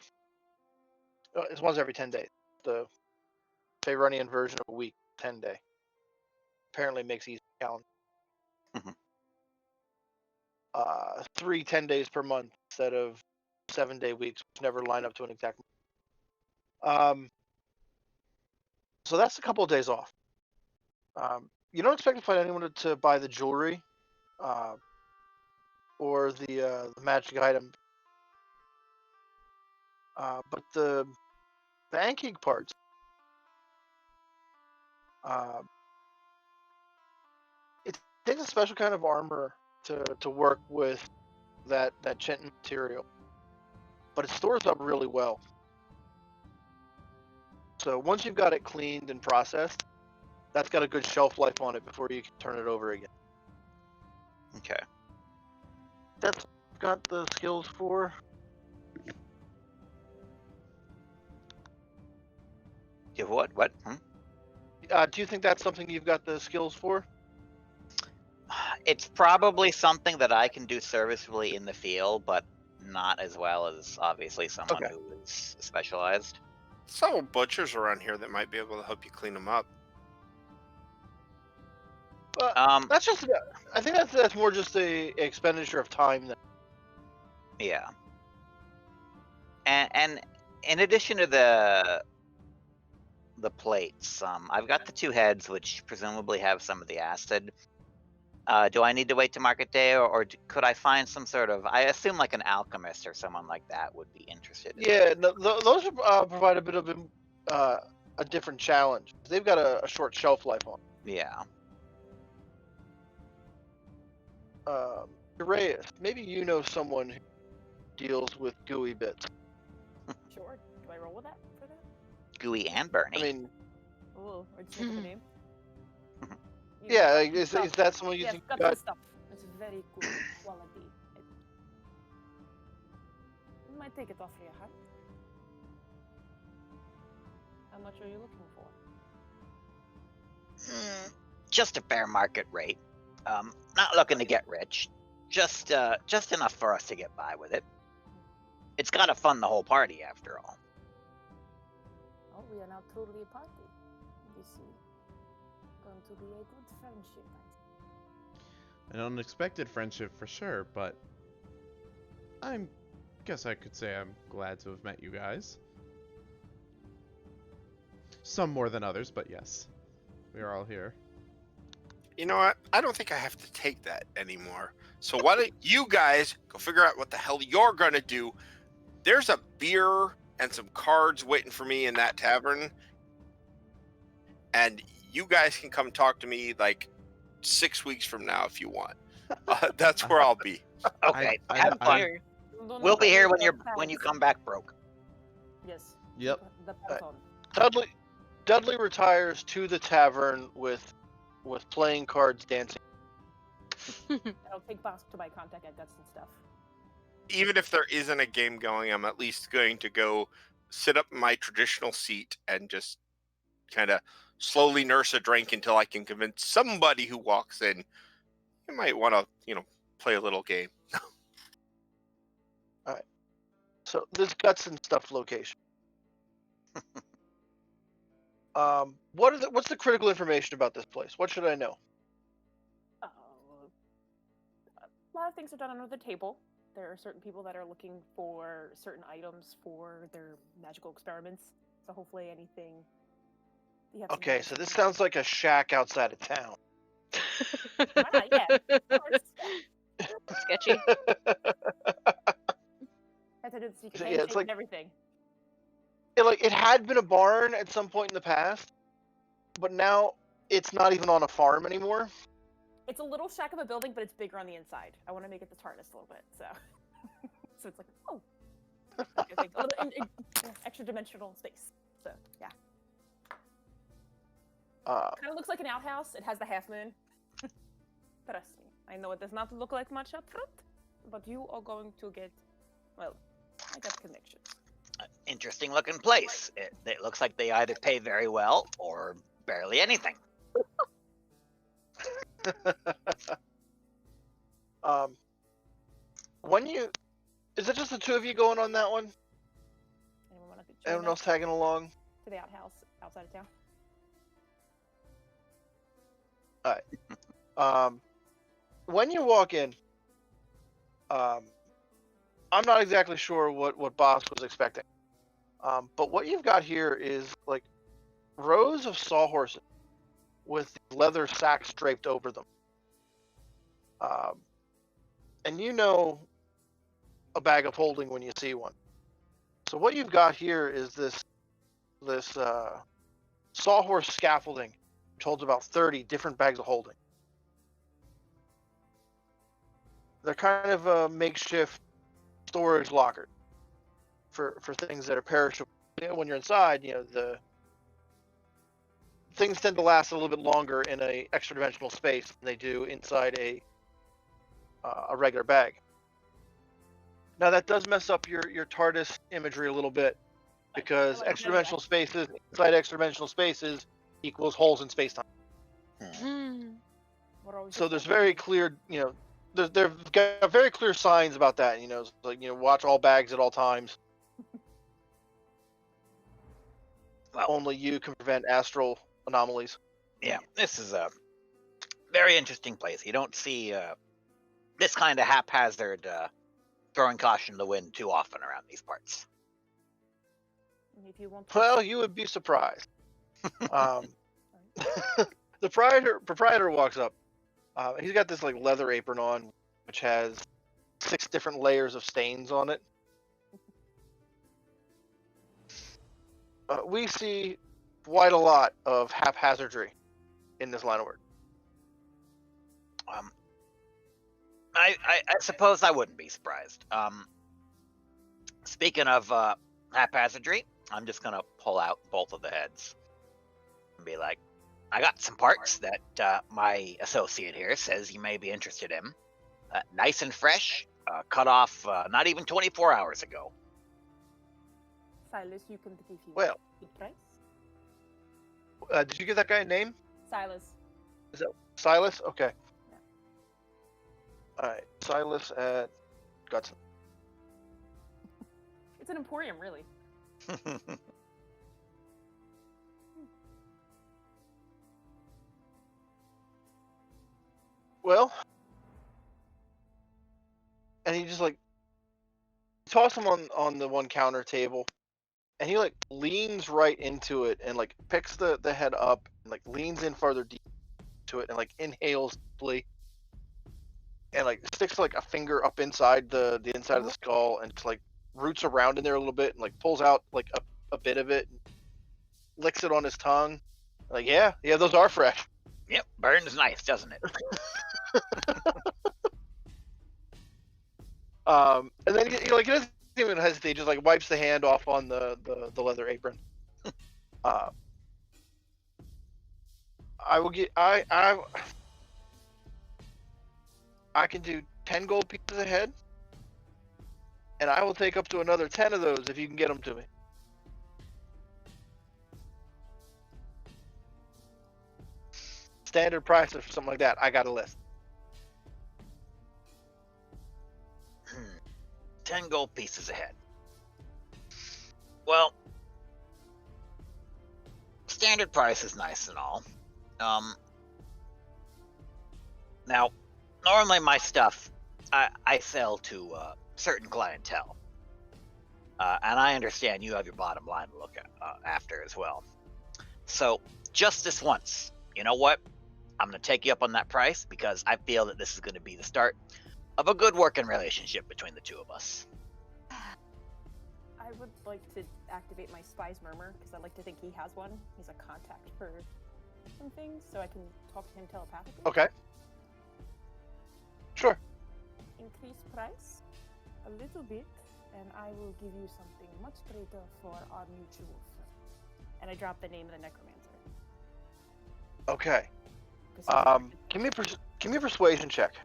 It's once every 10 days. The Faerunian version of a week, 10 day. Apparently makes easy calendar. Mhm. 3 10 days per month instead of 7-day weeks, which never line up to an exact month. So that's a couple of days off. You don't expect to find anyone to buy the jewelry or the magic item. But the banking parts, it takes a special kind of armor to work with that Chinton material, but it stores up really well. So once you've got it cleaned and processed, that's got a good shelf life on it before you can turn it over again. Okay. That's got the skills for. You what? What? Do you think that's something you've got the skills for? It's probably something that I can do serviceably in the field, but not as well as obviously someone Okay. who is specialized. Several butchers around here that might be able to help you clean them up. That's just. I think that's more just a expenditure of time. Yeah. And in addition to the plates, I've got the 2 heads, which presumably have some of the acid. Do I need to wait to market day, or could I find some sort of? I assume like an alchemist or someone like that would be interested. Yeah, those provide a bit of a different challenge. They've got a short shelf life on. Yeah. Darius, maybe you know someone who deals with gooey bits. Sure. Do I roll with that for that? Gooey and Bernie. I mean, Oh, or just make up a name. yeah, got like, good is stuff. that someone you Yes, think got got? good stuff. It's very good quality. I might take it off your hat. How much are you looking for? Just a fair market rate. Not looking to get rich. Just enough for us to get by with it. It's gotta fund the whole party after all. Oh, we are now truly a party. This is going to be a good friendship. An unexpected friendship for sure, but guess I could say I'm glad to have met you guys. Some more than others, but yes. We are all here. You know what? I don't think I have to take that anymore. So why don't you guys go figure out what the hell you're gonna do? There's a beer and some cards waiting for me in that tavern, and you guys can come talk to me like 6 weeks from now if you want. That's where I'll be. Okay, I- have fun. Here. We'll be here when you come back broke. Yes. Yep. The Peloton. Dudley retires to the tavern with playing cards, dancing. I'll take back to my contact at Guts and stuff. Even if there isn't a game going, I'm at least going to go sit up in my traditional seat and just kind of slowly nurse a drink until I can convince somebody who walks in you might want to, play a little game. So this Guts and stuff location. What's the critical information about this place? What should I know? A lot of things are done under the table. There are certain people that are looking for certain items for their magical experiments. So hopefully anything. Okay, so this sounds like a shack outside of town. Why not? Yeah. Of course. Sketchy. Had to do the secret Yeah, handshake it's like- and everything. It had been a barn at some point in the past, but now it's not even on a farm anymore. It's a little shack of a building, but it's bigger on the inside. I want to make it the TARDIS a little bit, so so it's like like a little extra dimensional space. So yeah, kind of looks like an outhouse. It has the half moon. Trust me, I know it does not look like much up front, but you are going to get, well, I got connections. Interesting looking place. It looks like they either pay very well or barely anything. When you, is it just the two of you going on that one? Anyone want to join Everyone us else tagging along? to the outhouse outside of town? When you walk in, I'm not exactly sure what Boss was expecting. But what you've got here is like rows of sawhorses with leather sacks draped over them. And you know a bag of holding when you see one. So what you've got here is this sawhorse scaffolding, which holds about 30 different bags of holding. They're kind of a makeshift storage locker for things that are perishable. You know, when you're inside, you know, the things tend to last a little bit longer in a extra dimensional space than they do inside a regular bag. Now that does mess up your TARDIS imagery a little bit, because like extra dimensional spaces inside extra dimensional spaces equals holes in space time. So there's very clear, you know, they've got very clear signs about that. You know, it's like, you know, watch all bags at all times. Well, only you can prevent astral anomalies. Yeah, this is a very interesting place. You don't see this kind of haphazard throwing caution to the wind too often around these parts. If you want Well, you would be surprised. The proprietor walks up. He's got this like leather apron on, which has 6 different layers of stains on it. We see quite a lot of haphazardry in this line of work. I suppose I wouldn't be surprised. Speaking of haphazardry, I'm just gonna pull out both of the heads and be like, I got some parts that my associate here says you may be interested in. Nice and fresh, cut off not even 24 hours ago. Silas, you can give you Well, good price. did you give that guy a name? Silas. Is that Silas? Okay. Yeah. All right, Silas at Gutson. It's an emporium, really. Well, and he just like toss him on the one counter table, and he like leans right into it and like picks the head up and like leans in further deep to it and like inhales deeply and like sticks like a finger up inside the inside of the skull and just, like roots around in there a little bit and like pulls out like a bit of it and licks it on his tongue. Like, yeah, those are fresh. Yep, burns nice, doesn't it? And then he doesn't even hesitate, just like wipes the hand off on the leather apron. I will get I can do 10 gold pieces a head, and I will take up to another 10 of those if you can get them to me. Standard price or something like that. I got a list. 10 gold pieces a head. Well, standard price is nice and all. Now, normally my stuff, I sell to certain clientele. And I understand you have your bottom line to look at after as well. So, just this once, you know what? I'm going to take you up on that price because I feel that this is going to be the start of a good working relationship between the two of us. I would like to activate my spy's murmur because I like to think he has one. He's a contact for some things, so I can talk to him telepathically. Okay. Sure. Increase price a little bit, and I will give you something much greater for our mutual friend. And I drop the name of the necromancer. Okay. 'Cause he's attracted- Give me a persuasion check.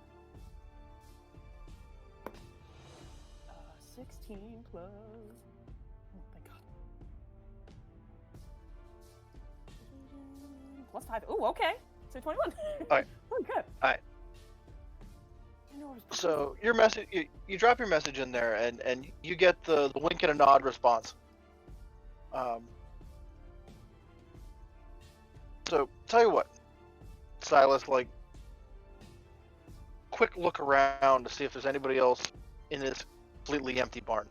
16 plus. Oh my god. Plus 5. Ooh, okay. So 21. Alright. Oh, good. Alright. So your message, you drop your message in there, and you get the wink and a nod response. So tell you what, Silas, like, quick look around to see if there's anybody else in this completely empty barn.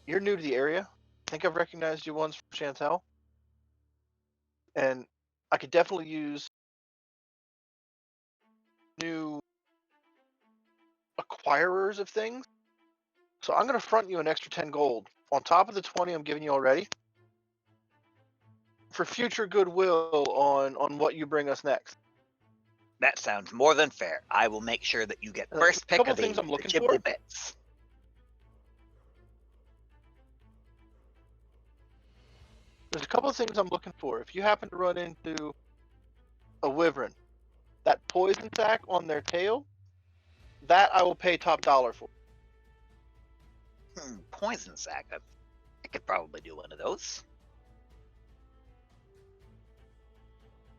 You're new to the area. I think I've recognized you once from Shantal. And I could definitely use new acquirers of things. So I'm going to front you an extra 10 gold on top of the 20 I'm giving you already for future goodwill on what you bring us next. That sounds more than fair. I will make sure that you get first pick couple of the things I'm looking Ghibli for. bits. There's a couple of things I'm looking for. If you happen to run into a wyvern, that poison sac on their tail, that I will pay top dollar for. Poison sac. I could probably do one of those.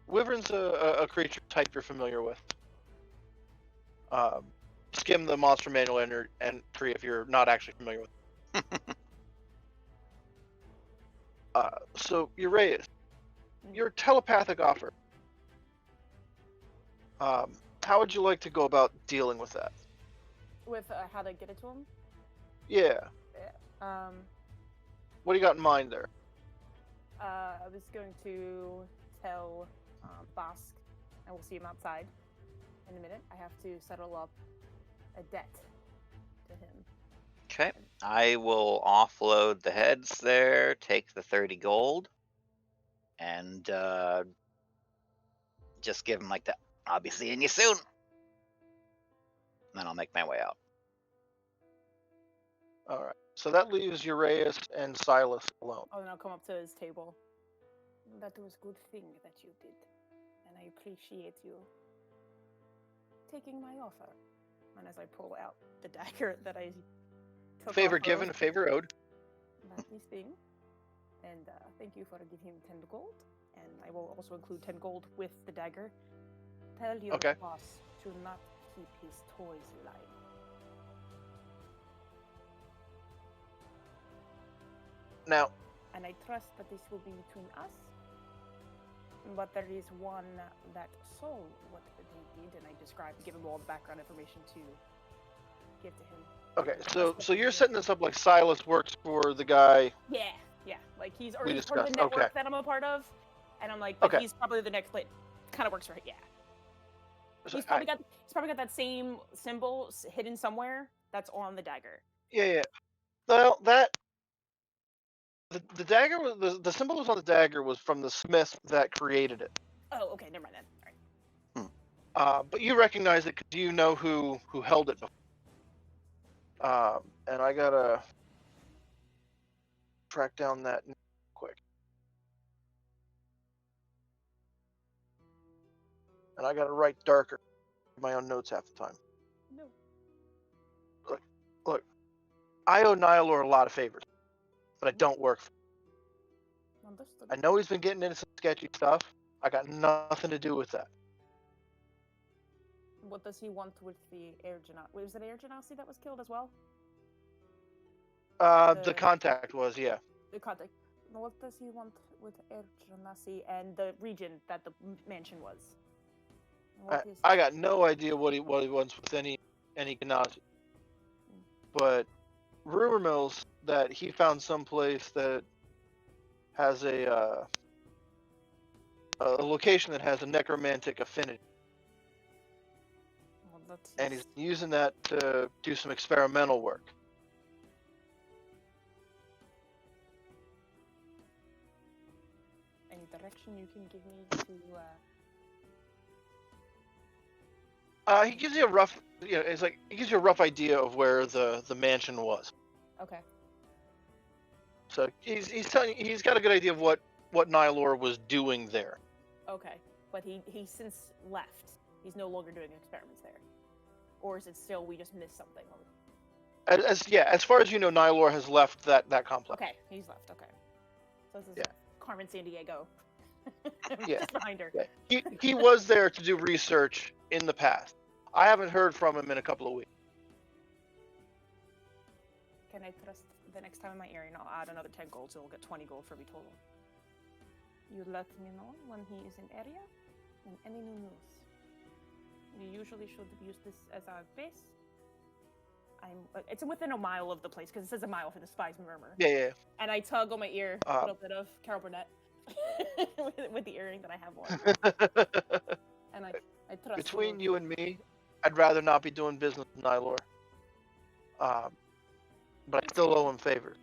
Wyvern's a creature type you're familiar with. Skim the monster manual entry if you're not actually familiar with it. So, Uraeus, your telepathic offer. How would you like to go about dealing with that? With how to get it to him? Yeah. What do you got in mind there? I was going to tell Bosk, and we'll see him outside in a minute. I have to settle up a debt to him. Okay. I will offload the heads there, take the 30 gold, and just give him like that. I'll be seeing you soon. Then I'll make my way out. All right. So that leaves Uraeus and Silas alone. Oh, then I'll come up to his table. That was a good thing that you did, and I appreciate you taking my offer. And as I pull out the dagger that I took Favor off given, of favor owed. that this thing, and thank you for giving him 10 gold, and I will also include 10 gold with the dagger. Tell your Okay. boss to not keep his toys alive. Now, And I trust that this will be between us. But there is one that saw what they did, and I give him all the background information to give to him. okay, so you're setting this up like Silas works for the guy. Yeah. Like he's We already part of the discussed, network okay. that I'm a part of, and I'm like, but Okay. he's probably the next. Like, kind of works for him. Yeah. So He's probably got that same symbol hidden somewhere that's on the dagger. yeah. Well, the dagger was the symbol that was on the dagger was from the smith that created it. Oh, okay, never mind then. All right. But you recognize it because you know who held it before. And I gotta track down that quick. And I gotta write darker in my own notes half the time. No. Look, I owe Nihilor a lot of favors, but I don't work for him. Understood. I know he's been getting into some sketchy stuff. I got nothing to do with that. What does he want with the air genasi? Was it air genasi that was killed as well? The contact was, yeah. The contact. What does he want with air genasi and the region that the mansion was? I got no idea what he wants with any Genasi. But rumor mills that he found some place that has a location that has a necromantic affinity. Well, And he's using that to do some experimental work. I need to direction you can give me to? He gives you a rough, it's like he gives you a rough idea of where the mansion was. Okay. So he's telling you, he's got a good idea of what Nylor was doing there. Okay, but he since left. He's no longer doing experiments there, or is it still we just missed something? As far as you know, Nylor has left that complex. Okay, he's left. Okay, so this is Yeah. Carmen San Diego. Yeah. Just behind her. Yeah. He was there to do research in the past. I haven't heard from him in a couple of weeks. Can I trust the next time in my area? I'll add another 10 gold, so we'll get 20 gold for me total. You let me know when he is in area and any new news. We usually should use this as our base. It's within a mile of the place because it says a mile for the spies murmur. Yeah. And I tug on my ear a little bit of Carol Burnett with the earring that I have on. And I trust Between you and me, I'd rather not be doing business with Nylor. But I still owe him favors.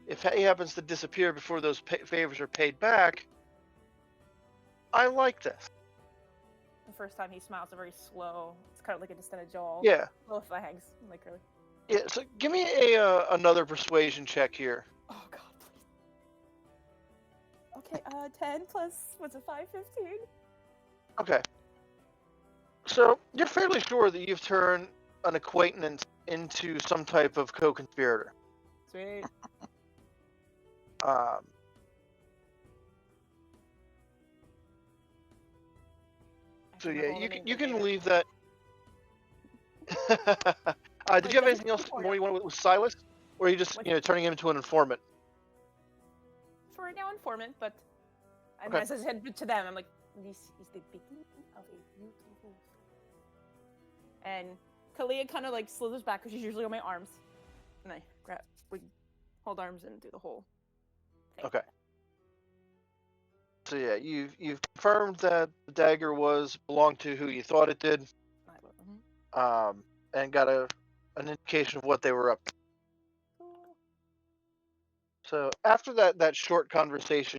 If he happens to disappear before those favors are paid back, I like this. The first time he smiles, a very slow. It's kind of like a distended jaw. Yeah. Slow flags, like really. Yeah. So give me another persuasion check here. Oh God, please. Okay, 10 plus what's it? 5, 15. Okay. So you're fairly sure that you've turned an acquaintance into some type of co-conspirator. Sweet. So yeah, you can leave that. Did you have anything else more you wanted with Silas, or are you just turning him into an informant? For right now, informant, but Okay. as I said to them, I'm like, this is the beginning of a beautiful. And Kalia kind of like slithers back because she's usually on my arms, and we hold arms and do the whole thing. Okay. So yeah, you've confirmed that the dagger belonged to who you thought it did, and got an indication of what they were up to. So after that short conversation,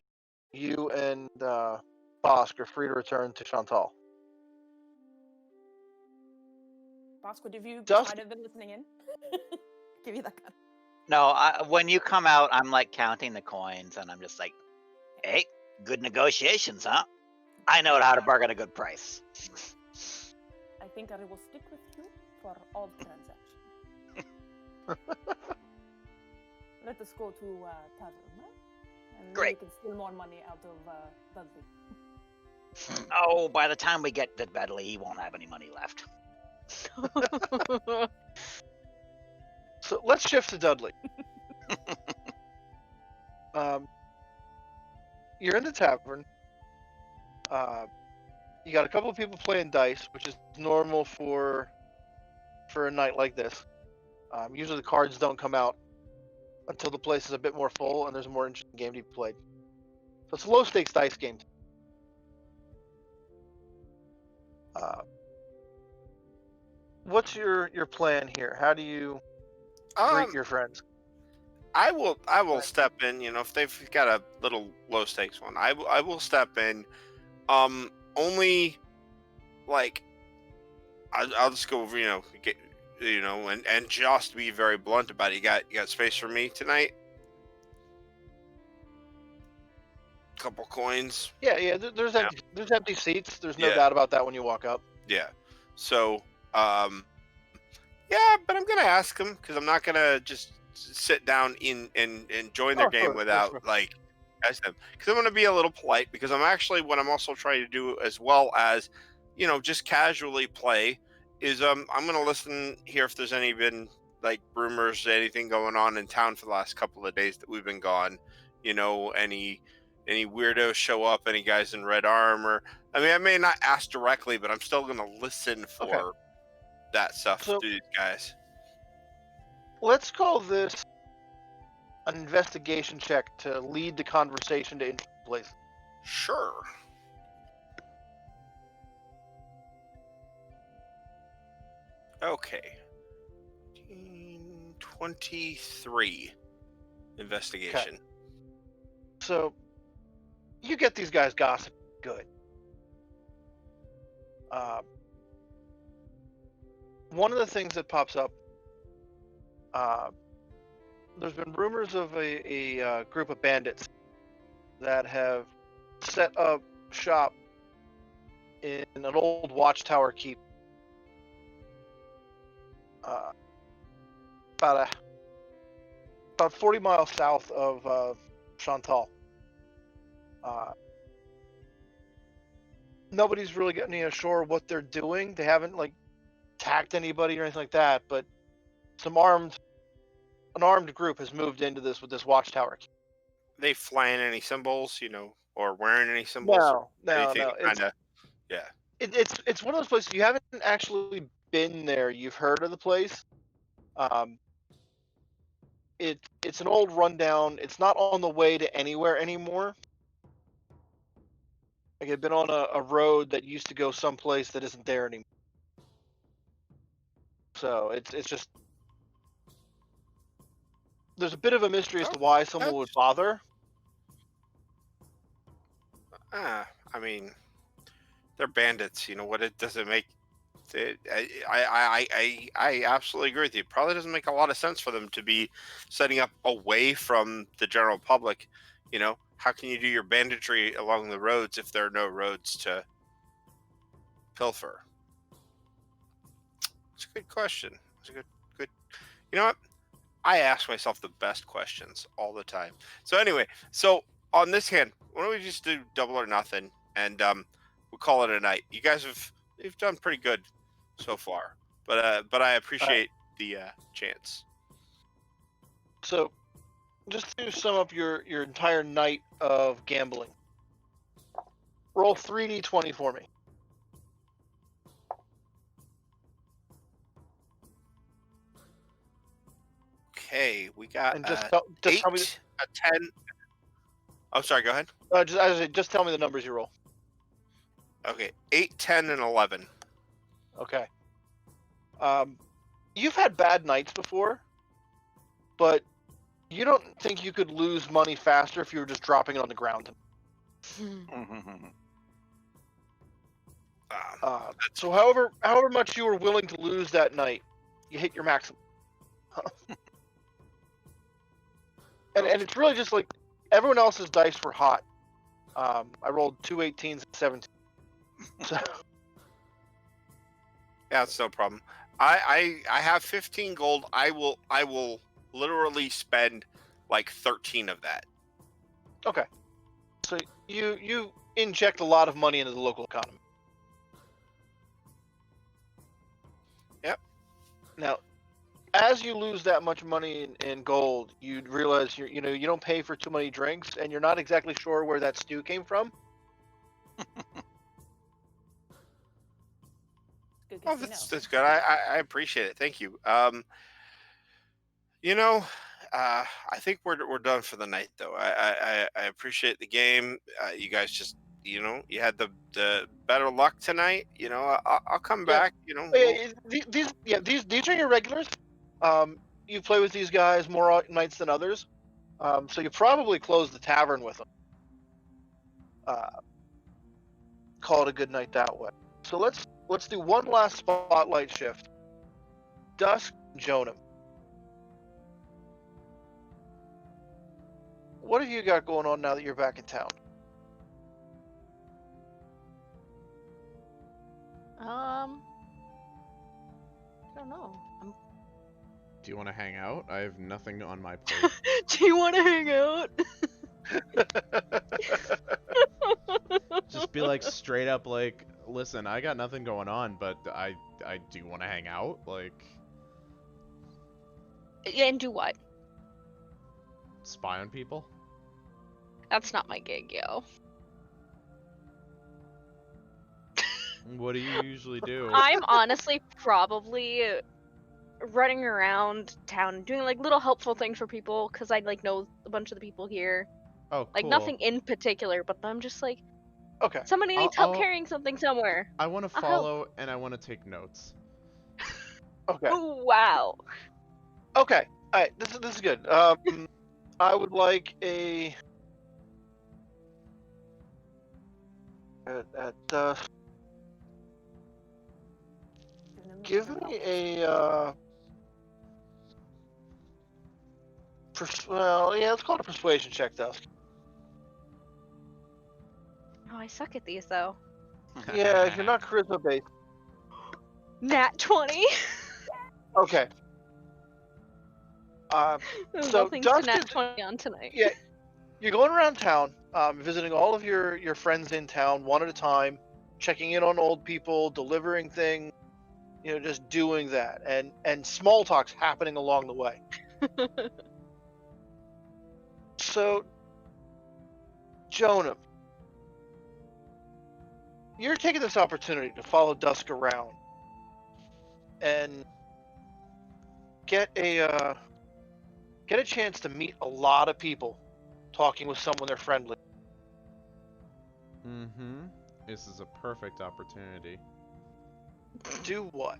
you and Bosk are free to return to Shantal. Bosk, have you Dusk- been listening in? Give you that gun. No, when you come out, I'm like counting the coins, and I'm just like, hey, good negotiations, huh? I know how to bargain a good price. I think I will stick with you for all transactions. Let us go to tavern, and maybe Great. we can steal more money out of Dudley. Oh, by the time we get to Bedley, he won't have any money left. So let's shift to Dudley. You're in the tavern. You got a couple of people playing dice, which is normal for a night like this. Usually the cards don't come out until the place is a bit more full and there's a more interesting game to be played. So it's a low stakes dice game. What's your plan here? How do you greet your friends? I will step in. If they've got a little low stakes one, I will step in. Only like I'll just go over. And just be very blunt about it. You got space for me tonight? Couple coins. Yeah. There's empty seats. There's no doubt about that when you walk up. Yeah. So, yeah, but I'm gonna ask them because I'm not gonna just sit down and join their game without like ask them, because I'm gonna be a little polite, because what I'm also trying to do, as well as just casually play, is I'm gonna listen here if there's been like rumors, anything going on in town for the last couple of days that we've been gone. Any weirdos show up, any guys in red armor. I mean, I may not ask directly, but I'm still going to listen for that stuff to these guys. Let's call this an investigation check to lead the conversation to interesting places. Sure. Okay. 23 investigation. Okay. So you get these guys gossiping good. One of the things that pops up, there's been rumors of a group of bandits that have set up shop in an old watchtower keep about 40 miles south of Shantal. Nobody's really getting sure what they're doing. They haven't like attacked anybody or anything like that, but an armed group has moved into this with this watchtower. They flying any symbols, or wearing any symbols, or No. anything kind of, yeah. It's one of those places you haven't actually been there. You've heard of the place. It's an old rundown. It's not on the way to anywhere anymore. Like, it had been on a road that used to go someplace that isn't there anymore. So it's just, there's a bit of a mystery as to why someone would bother. I mean, they're bandits. What it doesn't make. I absolutely agree with you. It probably doesn't make a lot of sense for them to be setting up away from the general public. How can you do your banditry along the roads if there are no roads to pilfer? It's a good question. It's a good. You know what? I ask myself the best questions all the time. So anyway, on this hand, why don't we just do double or nothing, and we'll call it a night. You guys you've done pretty good so far, but I appreciate the chance. So, just to sum up your entire night of gambling, roll 3d20 for me. Okay, we got And just eight, tell me a 10. I'm sorry. Go ahead. just tell me the numbers you roll. Okay, 8, 10, and 11. Okay. You've had bad nights before, but you don't think you could lose money faster if you were just dropping it on the ground. So however much you were willing to lose that night, you hit your maximum. and it's really just like everyone else's dice were hot. I rolled 2 18s and 17. So. Yeah, it's no problem. I have 15 gold. I will literally spend like 13 of that. Okay. So you inject a lot of money into the local economy. Yep. Now, as you lose that much money in gold, you realize you don't pay for too many drinks, and you're not exactly sure where that stew came from. Oh, that's good. I appreciate it. Thank you. I think we're done for the night, though. I appreciate the game. You guys just, you had the better luck tonight. I'll come back. These are your regulars. You play with these guys more nights than others. So you probably close the tavern with them. Call it a good night that way. So let's do one last spotlight shift. Dusk, Jonam. What have you got going on now that you're back in town? I don't know. Do you want to hang out? I have nothing on my plate. Do you want to hang out? Just be like straight up like, listen, I got nothing going on, but I do want to hang out, like. Yeah, and do what? Spy on people? That's not my gig, yo. What do you usually do? I'm honestly probably running around town doing like little helpful things for people because I like know a bunch of the people here. Oh, cool. Like nothing in particular, but I'm just like, okay. Somebody needs help carrying something somewhere. I want to follow and I want to take notes. Okay. Oh, wow. Okay. All right. This is good. I would like a At And then give we'll me help. a well, yeah, let's call it a persuasion check, Dusk. Oh, I suck at these though. Yeah, you're not charisma based. Nat 20. Okay. Well, So thanks to Dusk Nat is 20 on tonight. yeah. You're going around town, visiting all of your friends in town one at a time, checking in on old people, delivering things, just doing that, and small talk's happening along the way. So, Jonah, you're taking this opportunity to follow Dusk around and get a chance to meet a lot of people, talking with someone they're friendly. Mm-hmm. This is a perfect opportunity. Do what?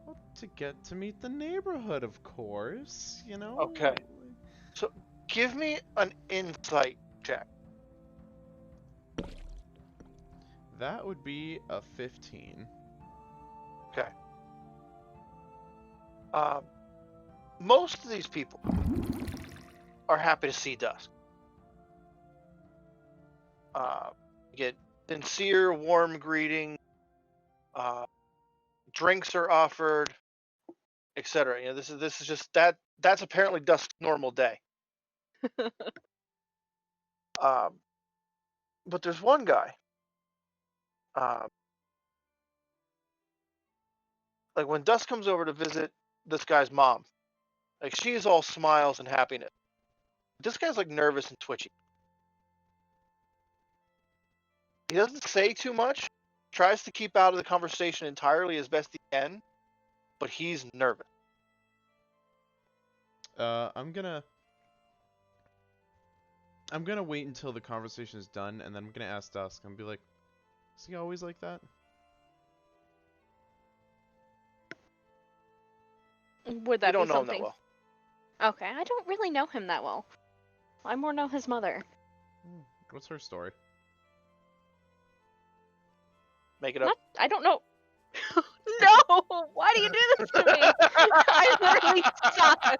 Well, to get to meet the neighborhood, of course. Okay. So, give me an insight check. That would be a 15. Okay. Most of these people are happy to see Dusk. Get sincere, warm greeting. Drinks are offered, etc. This is just that's apparently Dusk's normal day. But there's one guy. Like when Dusk comes over to visit this guy's mom, like she's all smiles and happiness. This guy's like nervous and twitchy. He doesn't say too much, tries to keep out of the conversation entirely as best he can, but he's nervous. I'm gonna wait until the conversation is done, and then I'm gonna ask Dusk. I'm gonna be like, is he always like that? Would You that don't be know him that something? well. Okay, I don't really know him that well. I more know his mother. What's her story? Make it up. Not, I don't know. No! Why do you do this to me? I really suck.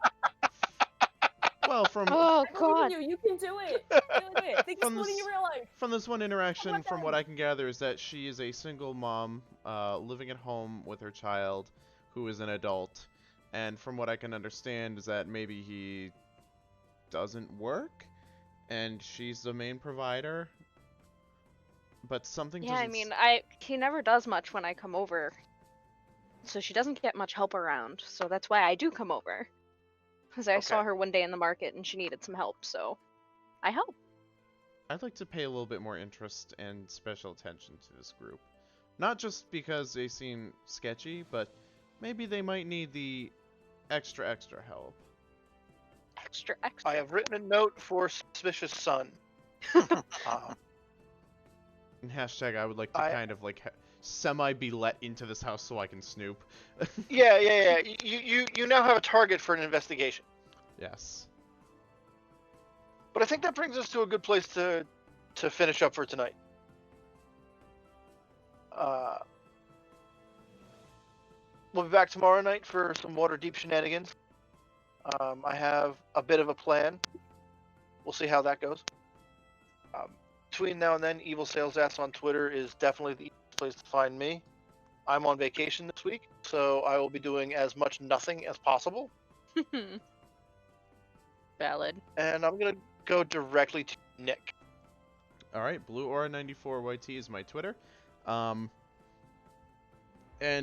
Well, from Oh I believe in god. you. You can do it. Do it. Think From exploding this- in real life. from this one interaction, about from them? what I can gather, is that she is a single mom, living at home with her child, who is an adult. And from what I can understand is that maybe he doesn't work, and she's the main provider. But something Yeah, I doesn't. mean, he never does much when I come over. So she doesn't get much help around. So that's why I do come over. Because I saw Okay. her one day in the market and she needed some help, so I help. I'd like to pay a little bit more interest and special attention to this group. Not just because they seem sketchy, but maybe they might need the extra help. Extra. I have written a note for suspicious son. Um, And hashtag I would like to kind of like semi be let into this house so I can snoop. yeah. You now have a target for an investigation. Yes. But I think that brings us to a good place to finish up for tonight. We'll be back tomorrow night for some Waterdeep shenanigans. I have a bit of a plan. We'll see how that goes. Between now and then, Evil Sales Ass on Twitter is definitely the easiest place to find me. I'm on vacation this week, so I will be doing as much nothing as possible. Valid. And I'm going to go directly to Nick. Alright, Blue Aura 94 YT is my Twitter. And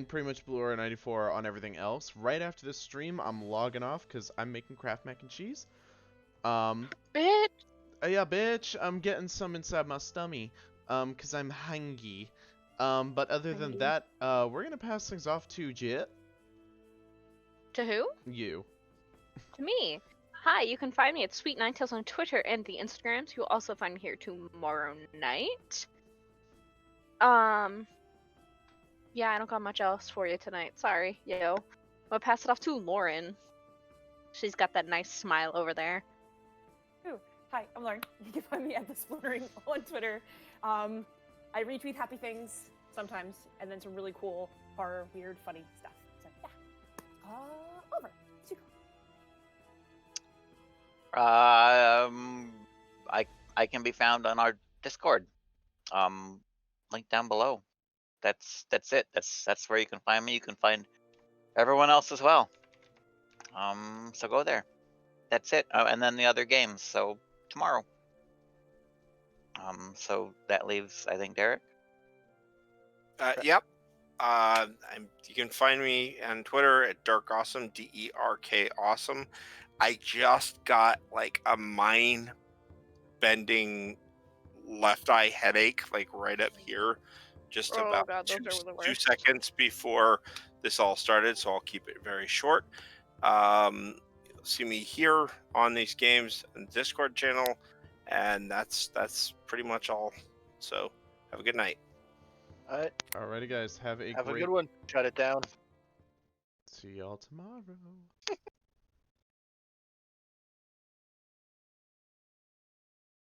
pretty much Blue Aura 94 on everything else. Right after this stream, I'm logging off because I'm making Kraft mac and cheese. Bitch! Yeah, bitch, I'm getting some inside my stomach. Because I'm hungry. But other than that, we're gonna pass things off to Jit. To who? You. To me. Hi, you can find me at Sweet Ninetales on Twitter and the Instagrams. You'll also find me here tomorrow night. Yeah, I don't got much else for you tonight. Sorry, yo. I'm gonna pass it off to Lauren. She's got that nice smile over there. Hi, I'm Lauren. You can find me at the Splintering on Twitter. I retweet happy things sometimes, and then some really cool, horror, weird, funny stuff. So yeah. Over. Super. I can be found on our Discord. Link down below. That's it. That's where you can find me. You can find everyone else as well. So go there. That's it. Oh, and then the other games. So tomorrow. So that leaves, I think, Derek. Yep. You can find me on Twitter at Dark Awesome, DERK Awesome. I just got like a mind bending left eye headache, like right up here, just Oh about god, those are the 2 worst. seconds before this all started, so I'll keep it very short. You'll see me here on these games and Discord channel, and that's pretty much all. So have a good night. All right. Alrighty, guys. Have a Have a great. good one. Shut it down. See y'all tomorrow.